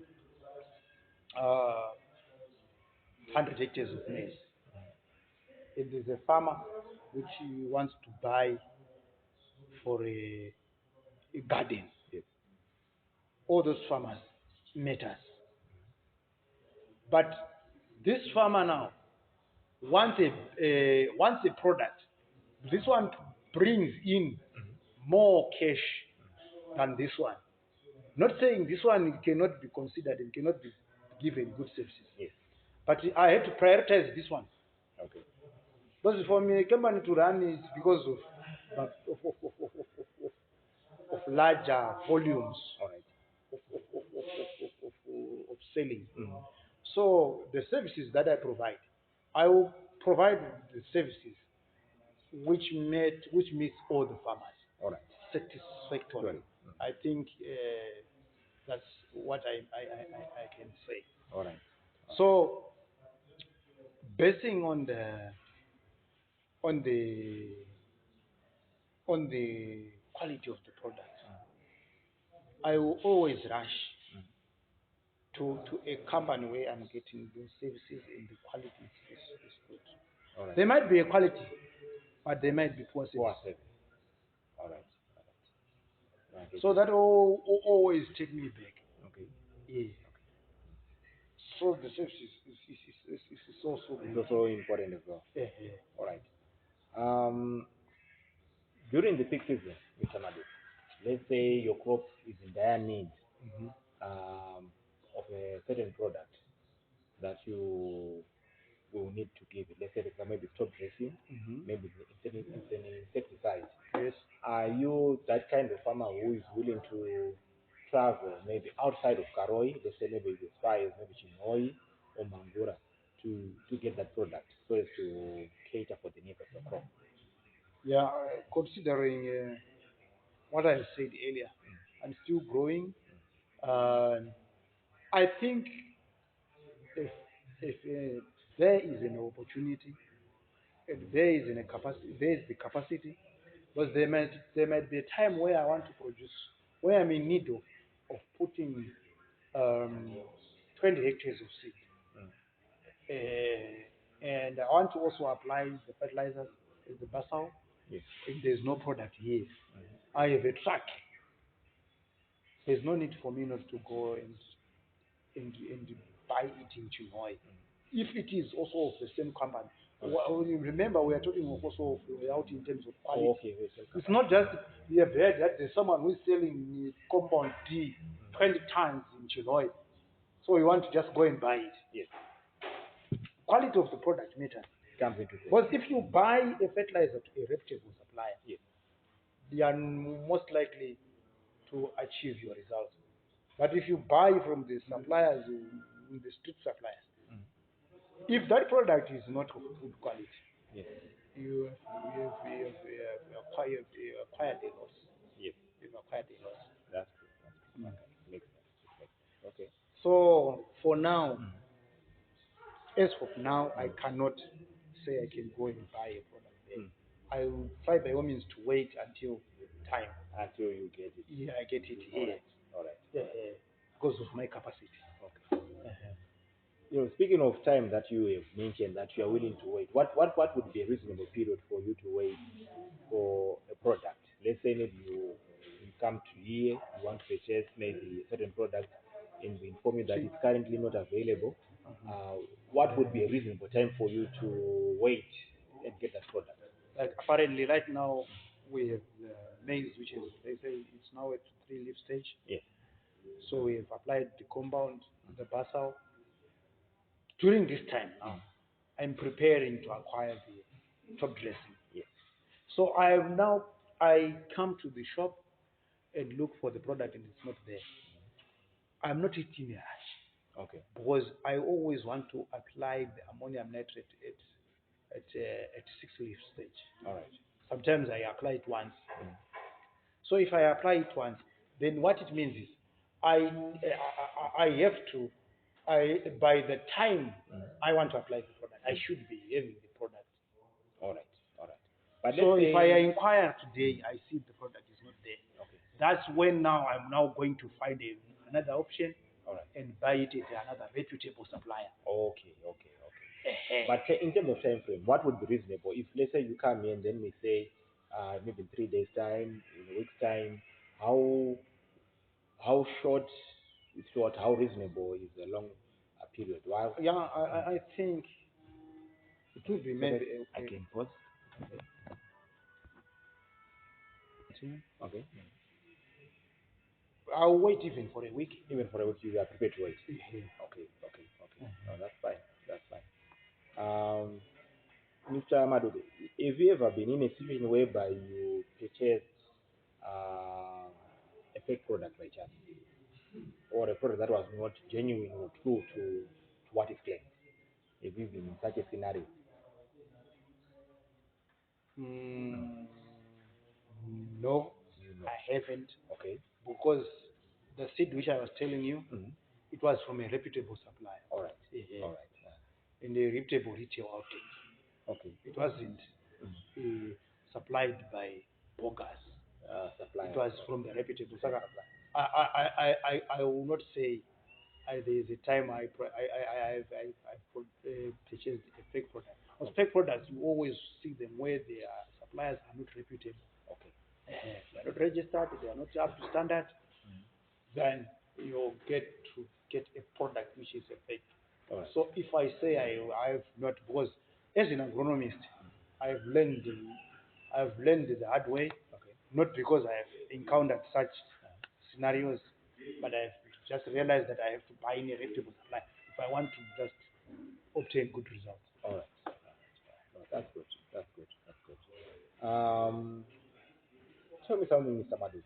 [SPEAKER 2] 100 hectares of maize. And there's a farmer which he wants to buy for a garden.
[SPEAKER 1] Yes.
[SPEAKER 2] All those farmers matters. But this farmer now, once a product, this one brings in more cash than this one. Not saying this one cannot be considered and cannot be given good services,
[SPEAKER 1] Yes.
[SPEAKER 2] but I have to prioritize this one.
[SPEAKER 1] Okay.
[SPEAKER 2] Because for me, a company to run is because of larger volumes
[SPEAKER 1] All right.
[SPEAKER 2] of selling.
[SPEAKER 1] Mhm.
[SPEAKER 2] So the services that I will provide the services which meets all the farmers
[SPEAKER 1] All right.
[SPEAKER 2] satisfactorily.
[SPEAKER 1] Sorry.
[SPEAKER 2] I think that's what I can say.
[SPEAKER 1] All right.
[SPEAKER 2] So basing on the on the quality of the product, I will always rush to a company where I'm getting those services and the quality is good.
[SPEAKER 1] All right.
[SPEAKER 2] There might be a quality, but there might be poor
[SPEAKER 1] Poor
[SPEAKER 2] service.
[SPEAKER 1] service. All right. All right.
[SPEAKER 2] So that always take me back.
[SPEAKER 1] Okay.
[SPEAKER 2] Yeah. So the service is also
[SPEAKER 1] It's
[SPEAKER 2] good.
[SPEAKER 1] also important as well.
[SPEAKER 2] Yeah, yeah.
[SPEAKER 1] All right. Um, during the peak season, Mr. Madu, let's say your crop is in dire need
[SPEAKER 2] Mhm.
[SPEAKER 1] of a certain product that you will need to give it. Let's say, for example, maybe top dressing,
[SPEAKER 2] Mhm.
[SPEAKER 1] maybe it's an insecticide.
[SPEAKER 2] Yes.
[SPEAKER 1] Are you that kind of farmer who is willing to travel maybe outside of Karoi, let's say maybe the fires, maybe Chinoi or Mangura, to get that product so as to cater for the needs of the crop?
[SPEAKER 2] Yeah. Considering what I said earlier, I'm still growing. Uh, I think if there is an opportunity, if there is a capacity, there is the capacity, but there might be a time where I want to produce, where I'm in need of putting um, 20 hectares of seed. And I want to also apply the fertilizers, the basal.
[SPEAKER 1] Yes.
[SPEAKER 2] If there's no product here, I have a truck. There's no need for me not to go and buy it in Chinoy. If it is also of the same company. Remember, we are talking of also of out in terms of quality.
[SPEAKER 1] Oh, okay. Yes, yes,
[SPEAKER 2] It's not just we have heard that there's someone who is selling compound D 20 tons in Chinoy. So we want to just go and buy it.
[SPEAKER 1] yes.
[SPEAKER 2] Quality of the product matters.
[SPEAKER 1] Comes into play.
[SPEAKER 2] Because if you buy a fertilizer to a reputable supplier,
[SPEAKER 1] Yes.
[SPEAKER 2] you are most likely to achieve your results. But if you buy from the suppliers, the street suppliers, if that product is not of good quality,
[SPEAKER 1] Yes.
[SPEAKER 2] you have acquired a loss.
[SPEAKER 1] Yes.
[SPEAKER 2] You've acquired a loss.
[SPEAKER 1] That's true. That's true. Okay. Makes sense. It makes sense. Okay.
[SPEAKER 2] So for now, as of now, I cannot say I can go and buy a product there.
[SPEAKER 1] Mm.
[SPEAKER 2] I will try by all means to wait until time.
[SPEAKER 1] Until you get it.
[SPEAKER 2] Yeah, I get it
[SPEAKER 1] All
[SPEAKER 2] here.
[SPEAKER 1] right. All right.
[SPEAKER 2] Yeah, yeah, because of my capacity.
[SPEAKER 1] Okay. Speaking of time that you have mentioned that you are willing to wait, what would be a reasonable period for you to wait for a product? Let's say maybe you come to here, you want to purchase maybe a certain product, and we inform you that it's currently not available. What would be a reasonable time for you to wait and get that product?
[SPEAKER 2] Like apparently right now we have maize, which is they say it's now at 3 leaf stage.
[SPEAKER 1] Yes.
[SPEAKER 2] So we have applied the compound, the basal. During this time now, I'm preparing to acquire the top dressing.
[SPEAKER 1] Yes.
[SPEAKER 2] So I come to the shop and look for the product and it's not there. I'm not eating a rush
[SPEAKER 1] Okay.
[SPEAKER 2] because I always want to apply the ammonium nitrate at 6 leaf stage.
[SPEAKER 1] All right.
[SPEAKER 2] Sometimes I apply it once. So if I apply it once, then what it means is I have to by the time I want to apply the product, I should be having the product.
[SPEAKER 1] All right. All right. But let's
[SPEAKER 2] So if I
[SPEAKER 1] say
[SPEAKER 2] inquire today, I see the product is not there.
[SPEAKER 1] okay.
[SPEAKER 2] That's when now I'm now going to find another option
[SPEAKER 1] All right.
[SPEAKER 2] and buy it at another reputable supplier.
[SPEAKER 1] Okay. Okay. Okay. But in terms of time frame, what would be reasonable? If let's say you come in, then we say maybe in 3 days time, in a week's time, how short is short? How reasonable is a long period? Why?
[SPEAKER 2] Yeah, I think It will be
[SPEAKER 1] So that
[SPEAKER 2] maybe
[SPEAKER 1] I can pause. Okay. Okay.
[SPEAKER 2] I'll wait even for a week.
[SPEAKER 1] Even for a week, you are prepared to wait.
[SPEAKER 2] Mhm.
[SPEAKER 1] Okay. Okay. Okay. No, that's fine. That's fine. Mr. Maduke, have you ever been in a situation whereby you purchased uh, a fake product by chance, or a product that was not genuine or true to what is claimed? Have you been in such a scenario?
[SPEAKER 2] Mm, no,
[SPEAKER 1] You know.
[SPEAKER 2] I haven't,
[SPEAKER 1] Okay.
[SPEAKER 2] because the seed which I was telling you,
[SPEAKER 1] Mhm.
[SPEAKER 2] it was from a reputable supplier.
[SPEAKER 1] All right.
[SPEAKER 2] Yeah.
[SPEAKER 1] All right.
[SPEAKER 2] In a reputable retail outlet.
[SPEAKER 1] Okay.
[SPEAKER 2] It wasn't supplied by bogus.
[SPEAKER 1] Supplier.
[SPEAKER 2] It was from the reputable. So
[SPEAKER 1] Supplier.
[SPEAKER 2] I will not say there is a time I purchased a fake product. Because fake products, you always see them where their suppliers are not reputable.
[SPEAKER 1] Okay.
[SPEAKER 2] They are not registered, they are not up to standard. Then you get a product which is a fake.
[SPEAKER 1] All right.
[SPEAKER 2] So if I say I have not, because as an agronomist, I've learned I've learned the hard way,
[SPEAKER 1] Okay.
[SPEAKER 2] not because I have encountered such scenarios, but I've just realized that I have to buy in a reputable supply if I want to just obtain good results.
[SPEAKER 1] All right. No, that's good. That's good. That's good. Tell me something, Mr. Maduk.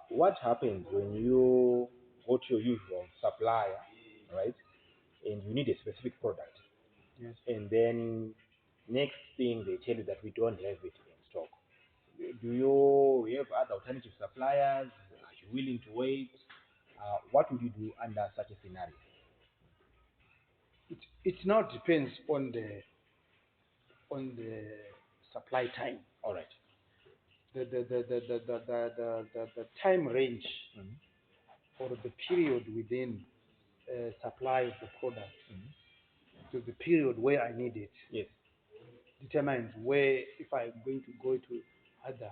[SPEAKER 1] What happens when you go to your usual supplier, right, and you need a specific product,
[SPEAKER 2] Yes.
[SPEAKER 1] and then next thing they tell you that we don't have it in stock? Do you have other alternative suppliers? Are you willing to wait? What would you do under such a scenario?
[SPEAKER 2] It now depends on the supply time.
[SPEAKER 1] All right.
[SPEAKER 2] The time range
[SPEAKER 1] Mhm.
[SPEAKER 2] or the period within supply of the product
[SPEAKER 1] Mhm.
[SPEAKER 2] to the period where I need it
[SPEAKER 1] Yes.
[SPEAKER 2] determines where if I'm going to go to other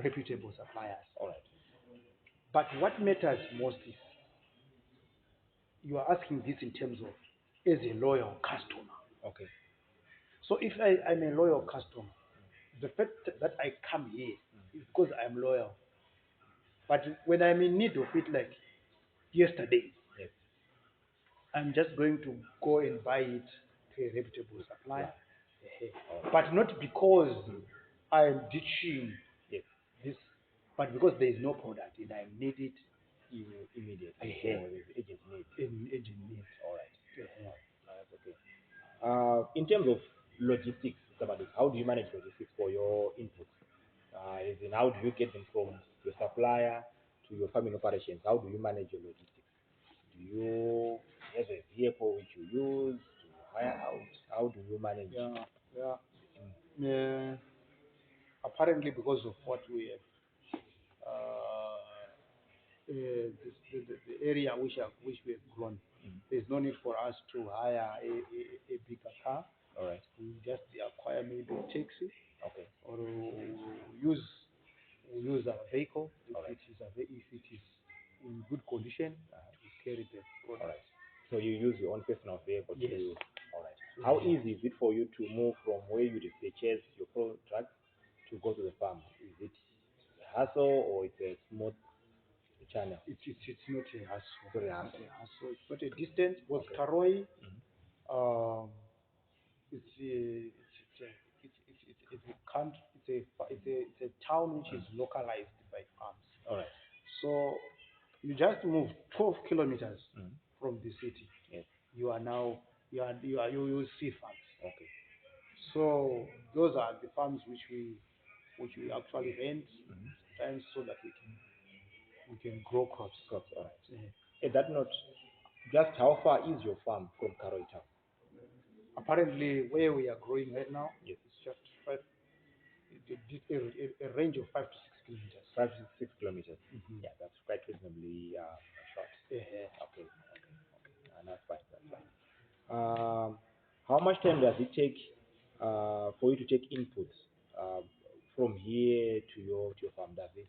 [SPEAKER 2] reputable suppliers.
[SPEAKER 1] All right.
[SPEAKER 2] But what matters most is you are asking this in terms of as a loyal customer.
[SPEAKER 1] Okay.
[SPEAKER 2] So if I'm a loyal customer, the fact that I come here is because I'm loyal. But when I'm in need of it, like yesterday,
[SPEAKER 1] Yes.
[SPEAKER 2] I'm just going to go and buy it to a reputable supplier. But not because I'm ditching
[SPEAKER 1] Yes.
[SPEAKER 2] this, but because there is no product and I need it
[SPEAKER 1] You immediately,
[SPEAKER 2] ahead
[SPEAKER 1] or the agent needs.
[SPEAKER 2] in agent need.
[SPEAKER 1] All right. No, that's okay. In terms of logistics, Mr. Maduk, how do you manage logistics for your inputs? As in, how do you get them from your supplier to your farming operations? How do you manage your logistics? Do you have a vehicle which you use? Do you hire out? How do you manage?
[SPEAKER 2] Yeah, yeah.
[SPEAKER 1] Mm.
[SPEAKER 2] Apparently, because of what we have, the area which we have grown,
[SPEAKER 1] Mm.
[SPEAKER 2] there's no need for us to hire a bigger car.
[SPEAKER 1] All right.
[SPEAKER 2] We just acquire maybe a taxi,
[SPEAKER 1] Okay.
[SPEAKER 2] or use we use our vehicle if
[SPEAKER 1] All right.
[SPEAKER 2] it is if it is in good condition. We carry the
[SPEAKER 1] All
[SPEAKER 2] product.
[SPEAKER 1] right. So you use your own personal vehicle
[SPEAKER 2] Yes.
[SPEAKER 1] to. All right. How easy is it for you to move from where you purchase your product to go to the farm? Is it a hassle or it's a smooth channel?
[SPEAKER 2] It's not a hassle.
[SPEAKER 1] Sorry,
[SPEAKER 2] It's not
[SPEAKER 1] hassle.
[SPEAKER 2] a hassle. It's not a distance. Was
[SPEAKER 1] Okay.
[SPEAKER 2] Karoi?
[SPEAKER 1] Mhm.
[SPEAKER 2] Um, it's a country. It's a town which is localized by farms.
[SPEAKER 1] All right.
[SPEAKER 2] So you just move 12 kilometers
[SPEAKER 1] Mhm.
[SPEAKER 2] from the city.
[SPEAKER 1] Yes.
[SPEAKER 2] You are now you will see farms.
[SPEAKER 1] Okay.
[SPEAKER 2] So those are the farms which we actually rent
[SPEAKER 1] Mhm.
[SPEAKER 2] sometimes so that we can grow crops.
[SPEAKER 1] Crops. All right.
[SPEAKER 2] Eh,
[SPEAKER 1] Is that not just how far is your farm from Karoi town?
[SPEAKER 2] Apparently, where we are growing right now,
[SPEAKER 1] Yes.
[SPEAKER 2] it's just a range of 5 to 6 kilometers.
[SPEAKER 1] 5 to 6 kilometers.
[SPEAKER 2] Mhm.
[SPEAKER 1] Yeah, that's quite reasonably short.
[SPEAKER 2] Eh,
[SPEAKER 1] Okay. Okay. Okay. That's fine. That's fine. How much time does it take for you to take inputs from here to your farm? Does it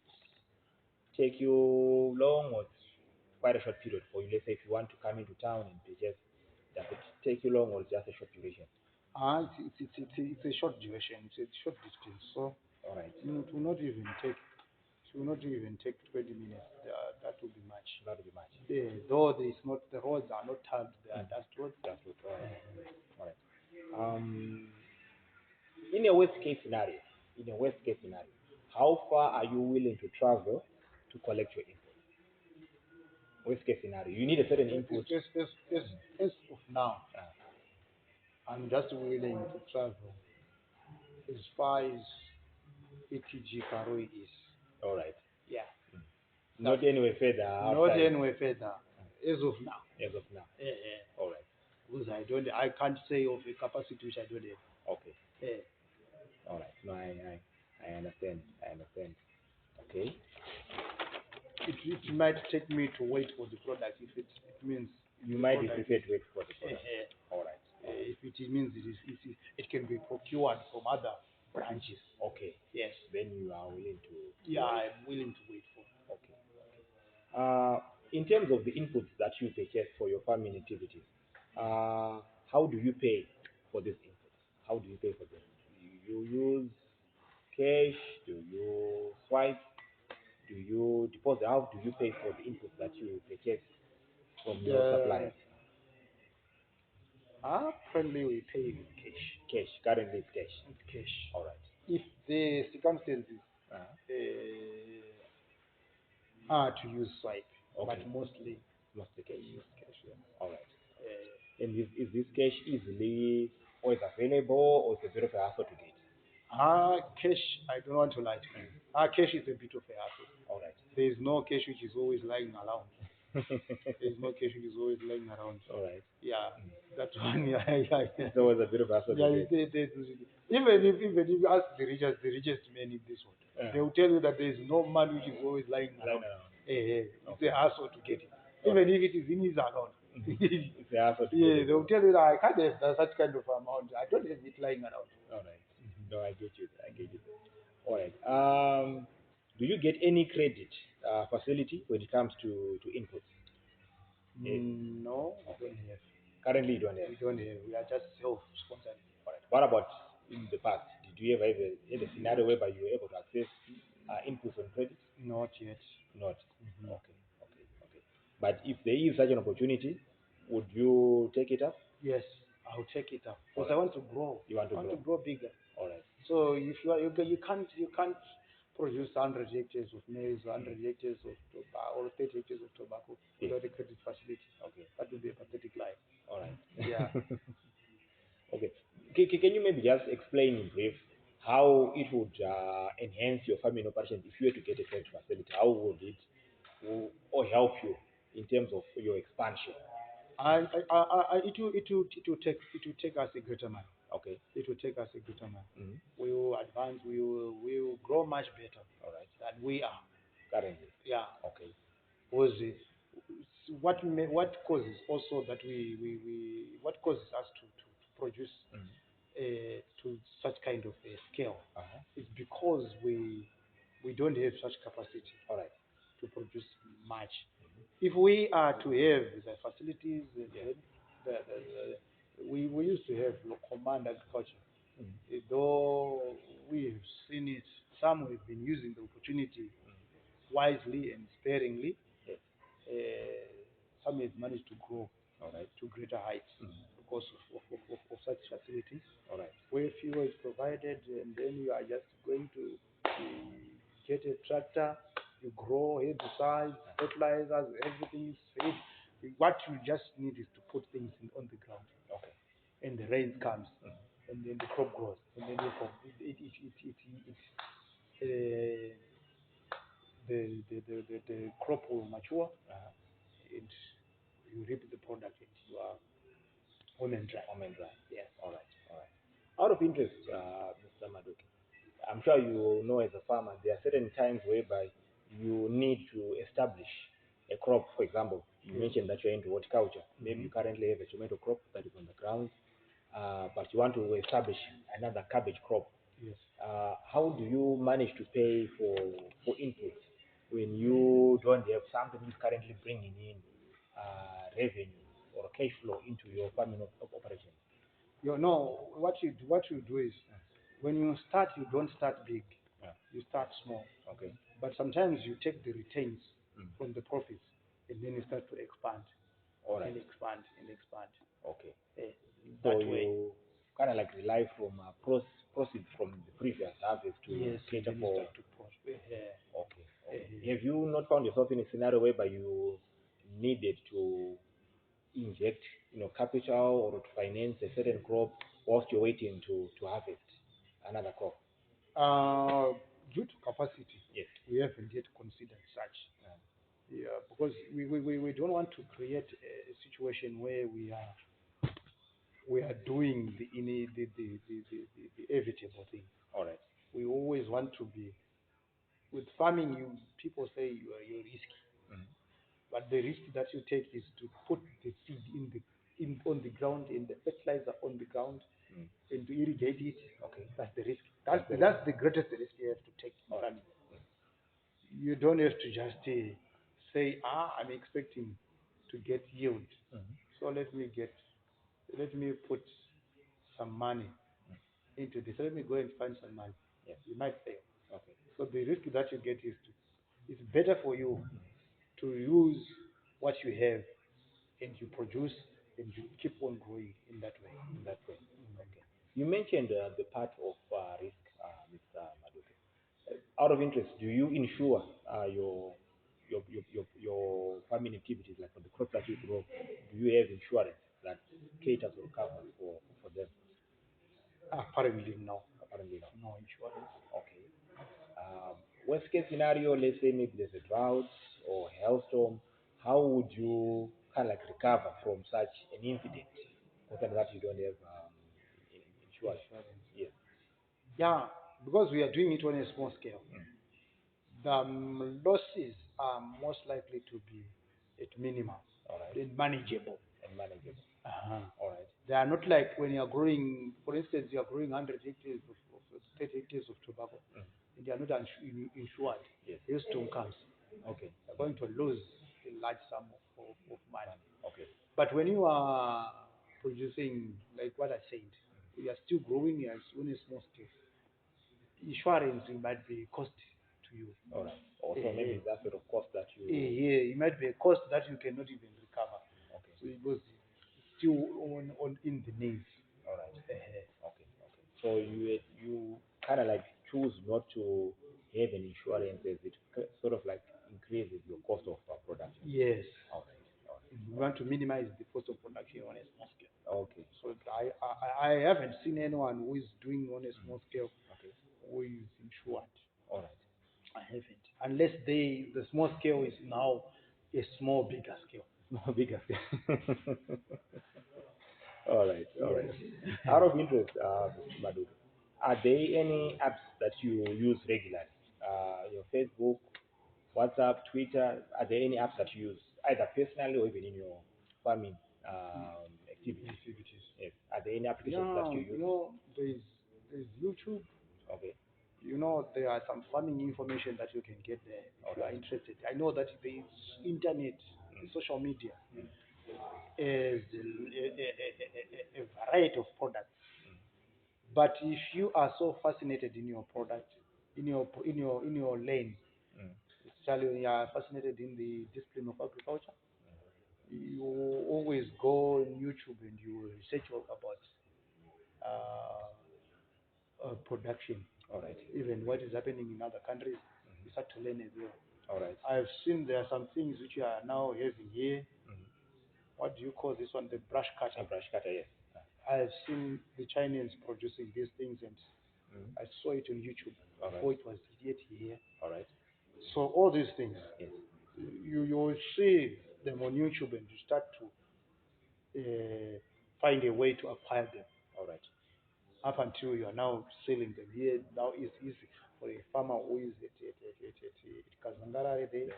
[SPEAKER 1] take you long, or it's quite a short period for you? Let's say if you want to come into town and purchase, does it take you long, or it's just a short duration?
[SPEAKER 2] It's a short duration. It's a short distance. So
[SPEAKER 1] All right.
[SPEAKER 2] it will not even take. It will not even take 20 minutes. That will be much.
[SPEAKER 1] That would be much.
[SPEAKER 2] Though there is not, the roads are not tarred, they are dust roads.
[SPEAKER 1] That's good. All right. In a worst case scenario, how far are you willing to travel to collect your input? Worst case scenario, you need a certain input.
[SPEAKER 2] As of now,
[SPEAKER 1] Ah,
[SPEAKER 2] I'm just willing to travel as far as ETG Karoi is.
[SPEAKER 1] all right.
[SPEAKER 2] Yeah.
[SPEAKER 1] Not anywhere further
[SPEAKER 2] Not
[SPEAKER 1] outside
[SPEAKER 2] anywhere further as of now.
[SPEAKER 1] as of now. All right.
[SPEAKER 2] Because I can't say of a capacity which I don't have.
[SPEAKER 1] Okay.
[SPEAKER 2] Eh.
[SPEAKER 1] All right. No, I understand. I understand. Okay.
[SPEAKER 2] It might take me to wait for the product if it means
[SPEAKER 1] You
[SPEAKER 2] the
[SPEAKER 1] might be
[SPEAKER 2] product
[SPEAKER 1] prepared
[SPEAKER 2] is,
[SPEAKER 1] to wait for the
[SPEAKER 2] eh,
[SPEAKER 1] product. All right.
[SPEAKER 2] if it means it can be procured from other branches.
[SPEAKER 1] Okay.
[SPEAKER 2] Yes.
[SPEAKER 1] Then you are willing to
[SPEAKER 2] Yeah,
[SPEAKER 1] wait.
[SPEAKER 2] I'm willing to wait for.
[SPEAKER 1] Okay. In terms of the inputs that you purchase for your farming activities, how do you pay for these inputs? How do you pay for them? Do you use cash? Do you swipe? Do you deposit? How do you pay for the inputs that you purchase from your
[SPEAKER 2] The
[SPEAKER 1] suppliers?
[SPEAKER 2] Currently we pay with cash.
[SPEAKER 1] Cash. Currently, it's cash.
[SPEAKER 2] With cash.
[SPEAKER 1] All right.
[SPEAKER 2] If the circumstances
[SPEAKER 1] Uh-huh.
[SPEAKER 2] are to use swipe, but
[SPEAKER 1] Okay.
[SPEAKER 2] mostly
[SPEAKER 1] Mostly
[SPEAKER 2] we
[SPEAKER 1] cash.
[SPEAKER 2] use cash. Yeah.
[SPEAKER 1] All right.
[SPEAKER 2] Uh,
[SPEAKER 1] And is this cash easily always available, or is it a bit of a hassle to get?
[SPEAKER 2] Cash, I don't want to lie to you. Cash is a bit of a hassle.
[SPEAKER 1] All right.
[SPEAKER 2] There is no cash which is always lying around. There is no cash which is always lying around.
[SPEAKER 1] All right.
[SPEAKER 2] Yeah, that one. Yeah, yeah.
[SPEAKER 1] It's always a bit of a hassle to
[SPEAKER 2] Yeah,
[SPEAKER 1] get.
[SPEAKER 2] even if you ask the richest men in this world, they will tell you that there is no man which is always lying
[SPEAKER 1] Lying
[SPEAKER 2] around.
[SPEAKER 1] around.
[SPEAKER 2] It's a hassle to get it,
[SPEAKER 1] Okay.
[SPEAKER 2] even if it is in his account.
[SPEAKER 1] It's a hassle to get
[SPEAKER 2] Yeah,
[SPEAKER 1] it.
[SPEAKER 2] they will tell you that I can't have such kind of amount. I don't have it lying around.
[SPEAKER 1] All right. No, I get you. I get you. All right. Do you get any credit facility when it comes to inputs? Eh,
[SPEAKER 2] No, we
[SPEAKER 1] okay.
[SPEAKER 2] don't have.
[SPEAKER 1] Currently, you don't have.
[SPEAKER 2] We don't have. We are just self-sponsored.
[SPEAKER 1] All right. What about in the past? Did you ever have a scenario whereby you were able to access inputs on credit?
[SPEAKER 2] Not yet.
[SPEAKER 1] Not. Okay. Okay. Okay. But if there is such an opportunity, would you take it up?
[SPEAKER 2] Yes, I'll take it up
[SPEAKER 1] All
[SPEAKER 2] because I
[SPEAKER 1] right.
[SPEAKER 2] want to grow.
[SPEAKER 1] You want to
[SPEAKER 2] I want
[SPEAKER 1] grow.
[SPEAKER 2] to grow bigger.
[SPEAKER 1] All right.
[SPEAKER 2] So if you can't produce 100 hectares of maize, 100 hectares of tobacco, or 30 hectares of tobacco
[SPEAKER 1] Yes.
[SPEAKER 2] without a credit facility.
[SPEAKER 1] Okay.
[SPEAKER 2] That would be a pathetic life.
[SPEAKER 1] All right.
[SPEAKER 2] Yeah.
[SPEAKER 1] Okay. Can you maybe just explain in brief how it would enhance your farming operations if you were to get a credit facility? How would it or help you in terms of your expansion?
[SPEAKER 2] It will take us a greater mile.
[SPEAKER 1] Okay.
[SPEAKER 2] It will take us a greater mile.
[SPEAKER 1] Mm-hmm.
[SPEAKER 2] We will advance. We will grow much better
[SPEAKER 1] All right.
[SPEAKER 2] than we are.
[SPEAKER 1] Currently.
[SPEAKER 2] Yeah.
[SPEAKER 1] Okay.
[SPEAKER 2] Was it what causes also that what causes us to produce
[SPEAKER 1] Mm-hmm.
[SPEAKER 2] to such kind of a scale
[SPEAKER 1] Uh-huh.
[SPEAKER 2] is because we don't have such capacity
[SPEAKER 1] All right.
[SPEAKER 2] to produce much. If we are to have the facilities,
[SPEAKER 1] Yeah.
[SPEAKER 2] we used to have command agriculture.
[SPEAKER 1] Mm-hmm.
[SPEAKER 2] Though we have seen it, some have been using the opportunity wisely and sparingly.
[SPEAKER 1] Yes.
[SPEAKER 2] Some have managed to grow
[SPEAKER 1] All right.
[SPEAKER 2] to greater heights because of such facilities
[SPEAKER 1] All right.
[SPEAKER 2] where fuel is provided and then you are just going to get a tractor, you grow herbicides, fertilizers, everything is safe. What you just need is to put things on the ground
[SPEAKER 1] Okay.
[SPEAKER 2] and the rain comes and then the crop grows and then uh, the crop will mature and you reap the product and you are home and dry.
[SPEAKER 1] Home and dry.
[SPEAKER 2] Yes.
[SPEAKER 1] All right. All right. Out of interest, Mr. Maduke, I'm sure you know as a farmer, there are certain times whereby you need to establish a crop. For example, you
[SPEAKER 2] Yes.
[SPEAKER 1] mentioned that you're into horticulture. Maybe you currently have a tomato crop that is on the ground, but you want to establish another cabbage crop.
[SPEAKER 2] Yes.
[SPEAKER 1] How do you manage to pay for inputs when you don't have something which is currently bringing in revenue or cash flow into your farming operations?
[SPEAKER 2] You know what you do is when you start, you don't start big.
[SPEAKER 1] Yeah.
[SPEAKER 2] You start small.
[SPEAKER 1] Okay.
[SPEAKER 2] But sometimes you take the retains
[SPEAKER 1] Mm.
[SPEAKER 2] from the profits and then you start to expand
[SPEAKER 1] All right.
[SPEAKER 2] and expand and expand.
[SPEAKER 1] Okay.
[SPEAKER 2] Eh,
[SPEAKER 1] So
[SPEAKER 2] that way.
[SPEAKER 1] you kind of like rely from proceeds from the previous harvest to
[SPEAKER 2] Yes, and
[SPEAKER 1] cater
[SPEAKER 2] then you
[SPEAKER 1] for.
[SPEAKER 2] start to prosper.
[SPEAKER 1] Okay. Okay.
[SPEAKER 2] Eh,
[SPEAKER 1] Have you not found yourself in a scenario whereby you needed to inject, capital or to finance a certain crop whilst you're waiting to harvest another crop?
[SPEAKER 2] Due to capacity,
[SPEAKER 1] Yes.
[SPEAKER 2] we haven't yet considered such. Yeah, because we don't want to create a situation where we are doing the inevitable thing.
[SPEAKER 1] All right.
[SPEAKER 2] We always want to be with farming. People say you're risky,
[SPEAKER 1] Mhm.
[SPEAKER 2] but the risk that you take is to put the seed in on the ground and the fertilizer on the ground
[SPEAKER 1] Mm.
[SPEAKER 2] and to irrigate it.
[SPEAKER 1] Okay.
[SPEAKER 2] That's the risk.
[SPEAKER 1] That's the
[SPEAKER 2] That's the greatest risk you have to take in
[SPEAKER 1] All right.
[SPEAKER 2] farming. You don't have to just say, I'm expecting to get yield,
[SPEAKER 1] Mhm.
[SPEAKER 2] so let me put some money into this. Let me go and find some money.
[SPEAKER 1] Yes.
[SPEAKER 2] You might fail.
[SPEAKER 1] Okay.
[SPEAKER 2] So the risk that you get is it's better for you to use what you have and you produce and you keep on growing in that way.
[SPEAKER 1] In that way. Okay. You mentioned the part of risk, Mr. Maduke. Out of interest, do you insure your farming activities, like for the crops that you grow? Do you have insurance that caters or covers for them?
[SPEAKER 2] Apparently, no.
[SPEAKER 1] Apparently not.
[SPEAKER 2] No insurance.
[SPEAKER 1] Okay. Um, Worst case scenario, let's say maybe there's a drought or hailstorm. How would you kind of like recover from such an incident? Considering that you don't have insurance.
[SPEAKER 2] Insurance.
[SPEAKER 1] Yes.
[SPEAKER 2] Yeah, because we are doing it on a small scale. The losses are most likely to be at minimum
[SPEAKER 1] All right.
[SPEAKER 2] and manageable.
[SPEAKER 1] And manageable.
[SPEAKER 2] Uh-huh.
[SPEAKER 1] All right.
[SPEAKER 2] They are not like when you are growing, for instance, you are growing 100 hectares of 30 hectares of tobacco,
[SPEAKER 1] Mm.
[SPEAKER 2] and you are not insured.
[SPEAKER 1] Yes.
[SPEAKER 2] If storm comes,
[SPEAKER 1] Okay.
[SPEAKER 2] you are going to lose a large sum of money.
[SPEAKER 1] Okay.
[SPEAKER 2] But when you are producing, like what I said, you are still growing, you are on a small scale. Insurance might be a cost to you.
[SPEAKER 1] All right. Also,
[SPEAKER 2] Eh,
[SPEAKER 1] maybe that sort of cost that you.
[SPEAKER 2] yeah, it might be a cost that you cannot even recover.
[SPEAKER 1] Okay.
[SPEAKER 2] So it was still on in the names.
[SPEAKER 1] All right. Okay. Okay. So you kind of like choose not to have an insurance as it sort of like increases your cost of production.
[SPEAKER 2] Yes.
[SPEAKER 1] All right. All
[SPEAKER 2] We want to minimize the cost of production on a small scale.
[SPEAKER 1] right. Okay.
[SPEAKER 2] So I haven't seen anyone who is doing on a small scale
[SPEAKER 1] Okay.
[SPEAKER 2] who is insured.
[SPEAKER 1] All right.
[SPEAKER 2] I haven't. Unless the small scale is now a small bigger scale.
[SPEAKER 1] Small, bigger. All right. All right.
[SPEAKER 2] Yes.
[SPEAKER 1] Out of interest, Mr. Madhu, are there any apps that you use regularly? Your Facebook, WhatsApp, Twitter. Are there any apps that you use either personally or even in your farming activities?
[SPEAKER 2] Activities.
[SPEAKER 1] Yes. Are there any applications that
[SPEAKER 2] Yeah,
[SPEAKER 1] you use?
[SPEAKER 2] there's YouTube.
[SPEAKER 1] Okay.
[SPEAKER 2] There are some farming information that you can get there if
[SPEAKER 1] All
[SPEAKER 2] you are
[SPEAKER 1] right.
[SPEAKER 2] interested. I know that there is internet, social media, is a variety of products. But if you are so fascinated in your product, in your lane,
[SPEAKER 1] Mm.
[SPEAKER 2] especially when you are fascinated in the discipline of agriculture, you always go on YouTube and you research about production,
[SPEAKER 1] All right.
[SPEAKER 2] even what is happening in other countries. You start to learn as well.
[SPEAKER 1] All right.
[SPEAKER 2] I've seen there are some things which you are now having here.
[SPEAKER 1] Mm.
[SPEAKER 2] What do you call this one? The brush
[SPEAKER 1] A
[SPEAKER 2] cutter.
[SPEAKER 1] brush cutter, yes.
[SPEAKER 2] I've seen the Chinese producing these things, and
[SPEAKER 1] Mm.
[SPEAKER 2] I saw it on YouTube
[SPEAKER 1] All
[SPEAKER 2] before
[SPEAKER 1] right.
[SPEAKER 2] it was yet here.
[SPEAKER 1] All right.
[SPEAKER 2] So all these things,
[SPEAKER 1] Yes.
[SPEAKER 2] you will see them on YouTube, and you start to find a way to acquire them.
[SPEAKER 1] All right.
[SPEAKER 2] Up until you are now selling them here. Now it's easy for a farmer who is at Kazangarare there
[SPEAKER 1] To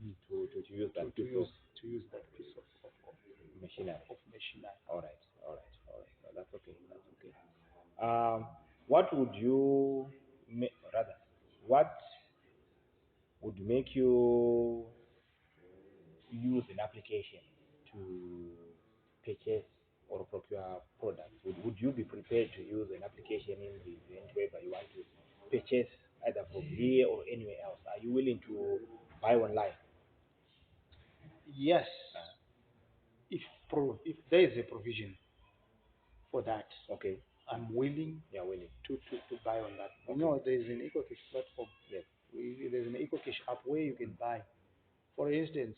[SPEAKER 1] use
[SPEAKER 2] to,
[SPEAKER 1] that
[SPEAKER 2] to
[SPEAKER 1] piece
[SPEAKER 2] use
[SPEAKER 1] of
[SPEAKER 2] to use that piece
[SPEAKER 1] machinery.
[SPEAKER 2] of machinery.
[SPEAKER 1] All right. All right. All right. No, that's okay. That's okay. What would you rather? What would make you use an application to purchase or procure products? Would you be prepared to use an application in the event whereby you want to purchase either from here or anywhere else? Are you willing to buy online?
[SPEAKER 2] Yes, if there is a provision for that,
[SPEAKER 1] Okay,
[SPEAKER 2] I'm willing
[SPEAKER 1] you are willing.
[SPEAKER 2] to buy on that. You
[SPEAKER 1] Okay.
[SPEAKER 2] know, there's an EcoCash platform.
[SPEAKER 1] Yes.
[SPEAKER 2] There's an EcoCash app where you can buy. For instance,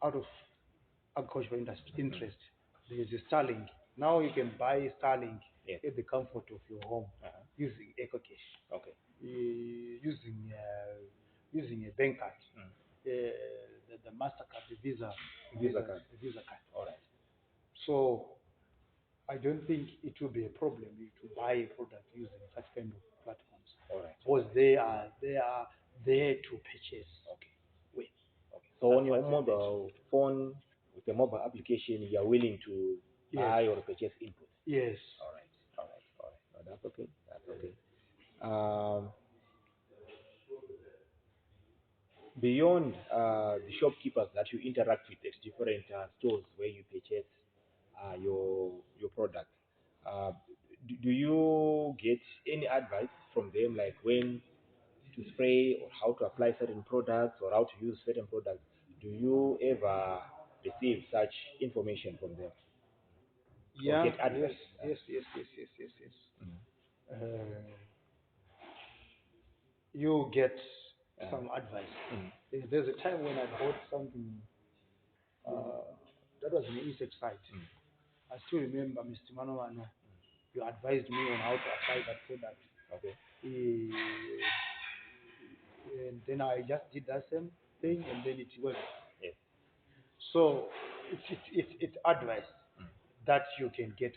[SPEAKER 2] out of agricultural interest, there is a Starlink. Now you can buy Starlink
[SPEAKER 1] Yes.
[SPEAKER 2] at the comfort of your home using EcoCash,
[SPEAKER 1] Okay.
[SPEAKER 2] using a bank card,
[SPEAKER 1] Mm.
[SPEAKER 2] the Mastercard, the
[SPEAKER 1] Visa card.
[SPEAKER 2] the Visa card.
[SPEAKER 1] All right.
[SPEAKER 2] So I don't think it will be a problem to buy a product using such kind of platforms
[SPEAKER 1] All right.
[SPEAKER 2] because they are there to purchase
[SPEAKER 1] Okay.
[SPEAKER 2] with.
[SPEAKER 1] Okay. So
[SPEAKER 2] That's
[SPEAKER 1] on your
[SPEAKER 2] what they
[SPEAKER 1] mobile phone with the mobile application, you are willing to
[SPEAKER 2] Yes.
[SPEAKER 1] buy or purchase input.
[SPEAKER 2] Yes.
[SPEAKER 1] All right. All right. All right. No, that's okay. That's okay. Um, Beyond the shopkeepers that you interact with at different stores where you purchase your product, uh, do you get any advice from them, like when to spray or how to apply certain products or how to use certain products? Do you ever receive such information from them or
[SPEAKER 2] Yeah.
[SPEAKER 1] get advice?
[SPEAKER 2] Yes. Uh, you get some advice.
[SPEAKER 1] Mm.
[SPEAKER 2] There's a time when I bought something that was an insecticide. I still remember, Mr. Manuano, you advised me on how to apply that product.
[SPEAKER 1] Okay.
[SPEAKER 2] Eh, and then I just did that same thing, and then it worked.
[SPEAKER 1] Yes.
[SPEAKER 2] So it's advice that you can get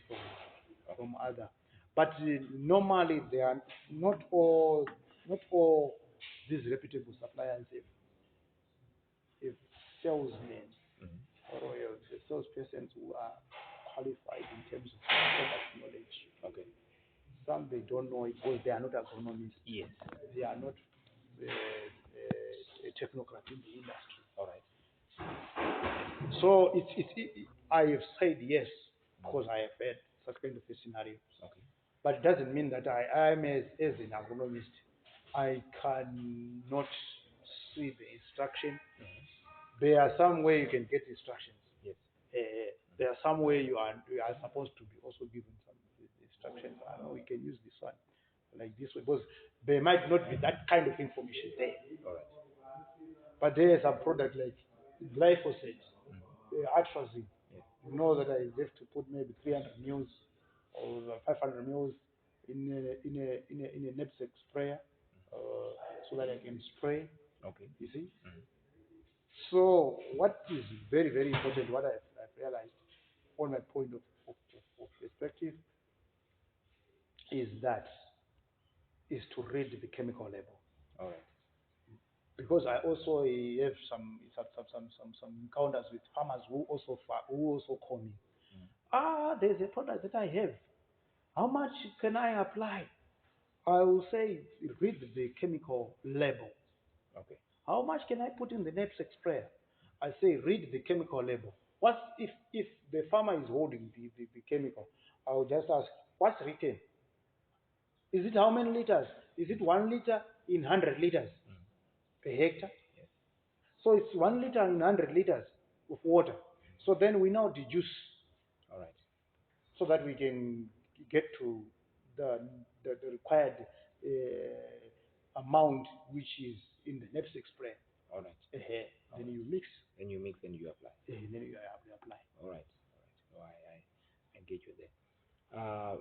[SPEAKER 2] from other, but normally they are not all these reputable suppliers if salesmen or the salespersons who are qualified in terms of product knowledge.
[SPEAKER 1] Okay.
[SPEAKER 2] Some they don't know it because they are not agronomists.
[SPEAKER 1] Yes.
[SPEAKER 2] They are not a technocrat in the industry.
[SPEAKER 1] All right.
[SPEAKER 2] So I have said yes because I have had such kind of a scenario.
[SPEAKER 1] Okay.
[SPEAKER 2] But it doesn't mean that I am as an agronomist. I cannot see the instruction. There are some way you can get instructions.
[SPEAKER 1] Yes.
[SPEAKER 2] There are some way you are supposed to be also given some instructions. I know we can use this one like this way because there might not be that kind of information there.
[SPEAKER 1] All right.
[SPEAKER 2] But there is a product like glyphosate, atrazine.
[SPEAKER 1] Yes.
[SPEAKER 2] You know that I have to put maybe 300 mils or 500 mils in a knapsack sprayer so that I can spray.
[SPEAKER 1] Okay.
[SPEAKER 2] You see. So what is very very important, what I've realized on my point of perspective is that is to read the chemical label.
[SPEAKER 1] All right.
[SPEAKER 2] Because I also have some encounters with farmers who also call me. There's a product that I have. How much can I apply? I will say read the chemical label.
[SPEAKER 1] Okay.
[SPEAKER 2] How much can I put in the knapsack sprayer? I say read the chemical label. What if the farmer is holding the chemical? I will just ask what's written. Is it how many liters? Is it 1 liter in 100 liters per hectare? So it's 1 liter in 100 liters of water. So then we now deduce
[SPEAKER 1] All right.
[SPEAKER 2] so that we can get to the the required amount which is in the knapsack spray.
[SPEAKER 1] All right.
[SPEAKER 2] Then you mix,
[SPEAKER 1] Then you mix and you apply.
[SPEAKER 2] then you apply.
[SPEAKER 1] All right. All right. No, I engage you there.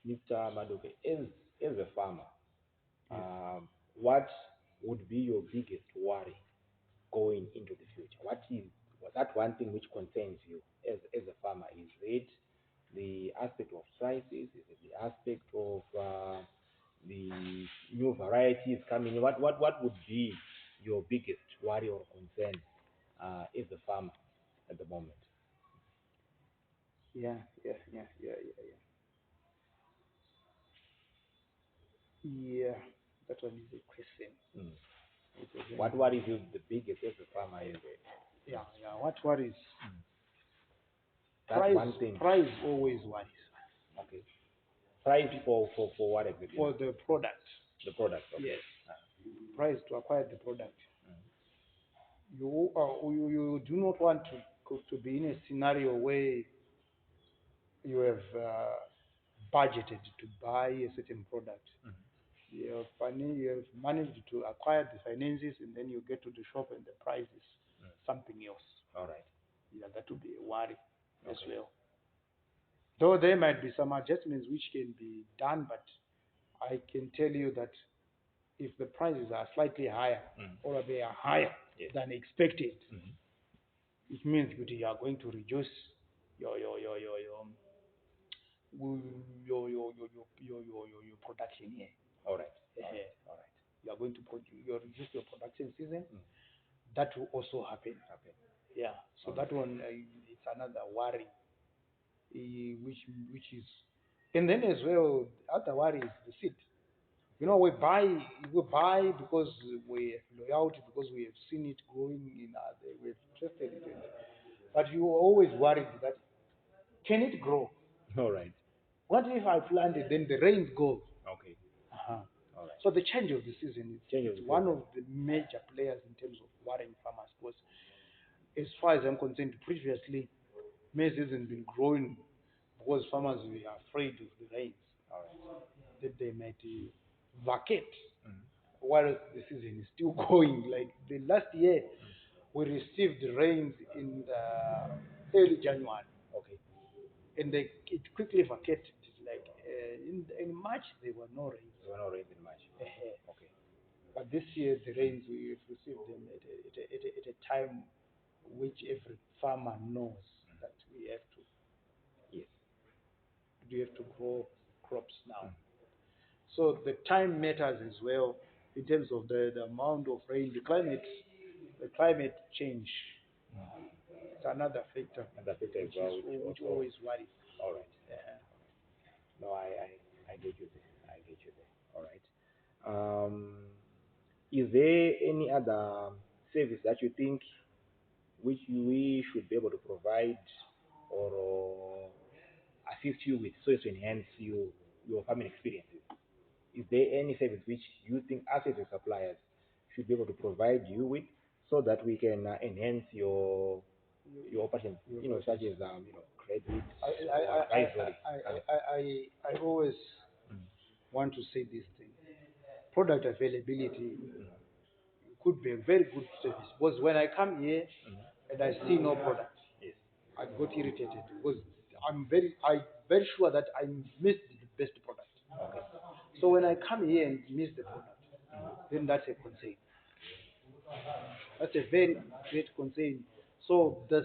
[SPEAKER 1] Mr. Maduke, as a farmer,
[SPEAKER 2] Yes.
[SPEAKER 1] what would be your biggest worry going into the future? What is that one thing which concerns you as a farmer? Is it the aspect of prices? Is it the aspect of the new varieties coming in? What would be your biggest worry or concern as a farmer at the moment?
[SPEAKER 2] Yeah. Yeah, that one is a question.
[SPEAKER 1] Mm.
[SPEAKER 2] It's a very
[SPEAKER 1] What worries you the biggest as a farmer? Is
[SPEAKER 2] yeah. What is
[SPEAKER 1] that
[SPEAKER 2] price?
[SPEAKER 1] one thing?
[SPEAKER 2] Price always worries.
[SPEAKER 1] Okay. Price for what exactly?
[SPEAKER 2] for the product.
[SPEAKER 1] The product. Okay.
[SPEAKER 2] Yes, price to acquire the product. You do not want to be in a scenario where you have budgeted to buy a certain product. You have managed to acquire the finances, and then you get to the shop and the price is something else.
[SPEAKER 1] All right.
[SPEAKER 2] Yeah, that would be a worry as
[SPEAKER 1] Okay.
[SPEAKER 2] well. Though there might be some adjustments which can be done, but I can tell you that if the prices are slightly higher or they are higher
[SPEAKER 1] Yes.
[SPEAKER 2] than expected, it means that you are going to reduce your your your your your your production here.
[SPEAKER 1] All right.
[SPEAKER 2] Uh,
[SPEAKER 1] All right.
[SPEAKER 2] you are going to reduce your production season. That will also happen.
[SPEAKER 1] Okay.
[SPEAKER 2] Yeah. So that one it's another worry, which is, and then as well, other worry is the seed. You know, we buy because we have loyalty, because we have seen it growing in we've trusted it, but you are always worried that can it grow?
[SPEAKER 1] All right.
[SPEAKER 2] What if I plant it, then the rains go?
[SPEAKER 1] Okay.
[SPEAKER 2] Uh-huh.
[SPEAKER 1] All right.
[SPEAKER 2] So the change of the season is
[SPEAKER 1] Change of
[SPEAKER 2] it's
[SPEAKER 1] the
[SPEAKER 2] one
[SPEAKER 1] season.
[SPEAKER 2] of the major players in terms of worrying farmers. Because as far as I'm concerned, previously maize hasn't been growing because farmers were afraid of the rains,
[SPEAKER 1] All right.
[SPEAKER 2] that they might vacate while the season is still going. Like the last year, we received the rains in the early January,
[SPEAKER 1] Okay.
[SPEAKER 2] and it quickly vacated. Like in March, there were no rains.
[SPEAKER 1] There were no rains in March.
[SPEAKER 2] Uh-huh.
[SPEAKER 1] Okay.
[SPEAKER 2] But this year, the rains, we have received them at a time which every farmer knows that
[SPEAKER 1] Yes.
[SPEAKER 2] we have to grow crops now. So the time matters as well in terms of the amount of rain, the climate change. It's another factor
[SPEAKER 1] And that factor as well,
[SPEAKER 2] which
[SPEAKER 1] which also.
[SPEAKER 2] always worries.
[SPEAKER 1] All right.
[SPEAKER 2] Uh,
[SPEAKER 1] No, I get you there. I get you there. All right. Is there any other service that you think which we should be able to provide or assist you with so as to enhance your farming experiences? Is there any service which you think us as a suppliers should be able to provide you with so that we can enhance your operations, such as credit
[SPEAKER 2] I, I,
[SPEAKER 1] or
[SPEAKER 2] I,
[SPEAKER 1] advisory?
[SPEAKER 2] I always want to say this thing. Product availability could be a very good service, because when I come here and I see no product,
[SPEAKER 1] Yes.
[SPEAKER 2] I got irritated because I'm very sure that I missed the best product.
[SPEAKER 1] Okay.
[SPEAKER 2] So when I come here and miss the product, then that's a concern. That's a very great concern. So that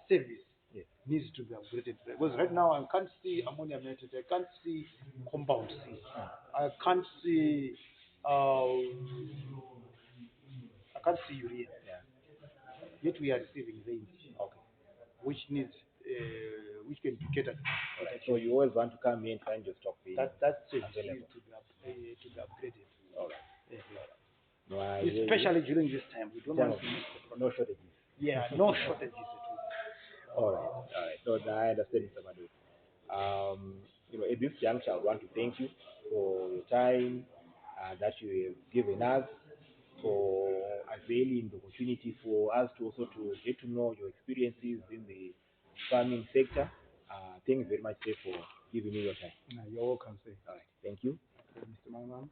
[SPEAKER 2] service
[SPEAKER 1] Yes.
[SPEAKER 2] needs to be upgraded, because right now I can't see ammonium nitrate, I can't see compound C, I can't see uh, I can't see urea.
[SPEAKER 1] Yeah.
[SPEAKER 2] Yet we are receiving rains,
[SPEAKER 1] Okay.
[SPEAKER 2] which needs which can be catered.
[SPEAKER 1] All right. So you always want to come here and find your stock being
[SPEAKER 2] That service
[SPEAKER 1] available.
[SPEAKER 2] needs to be upgraded.
[SPEAKER 1] All right.
[SPEAKER 2] Uh,
[SPEAKER 1] No, I hear you.
[SPEAKER 2] Especially during this time, we don't
[SPEAKER 1] Time
[SPEAKER 2] want
[SPEAKER 1] of
[SPEAKER 2] to miss the product.
[SPEAKER 1] no shortages.
[SPEAKER 2] Yeah, no shortages at all.
[SPEAKER 1] All right. All right. No, I understand, Mr. Madu. At this juncture, I want to thank you for your time that you have given us, for availing the opportunity for us to also to get to know your experiences in the farming sector. Thank you very much, sir, for giving me your time.
[SPEAKER 2] You're welcome, sir.
[SPEAKER 1] All right. Thank you.
[SPEAKER 2] Okay, Mr. Mangam.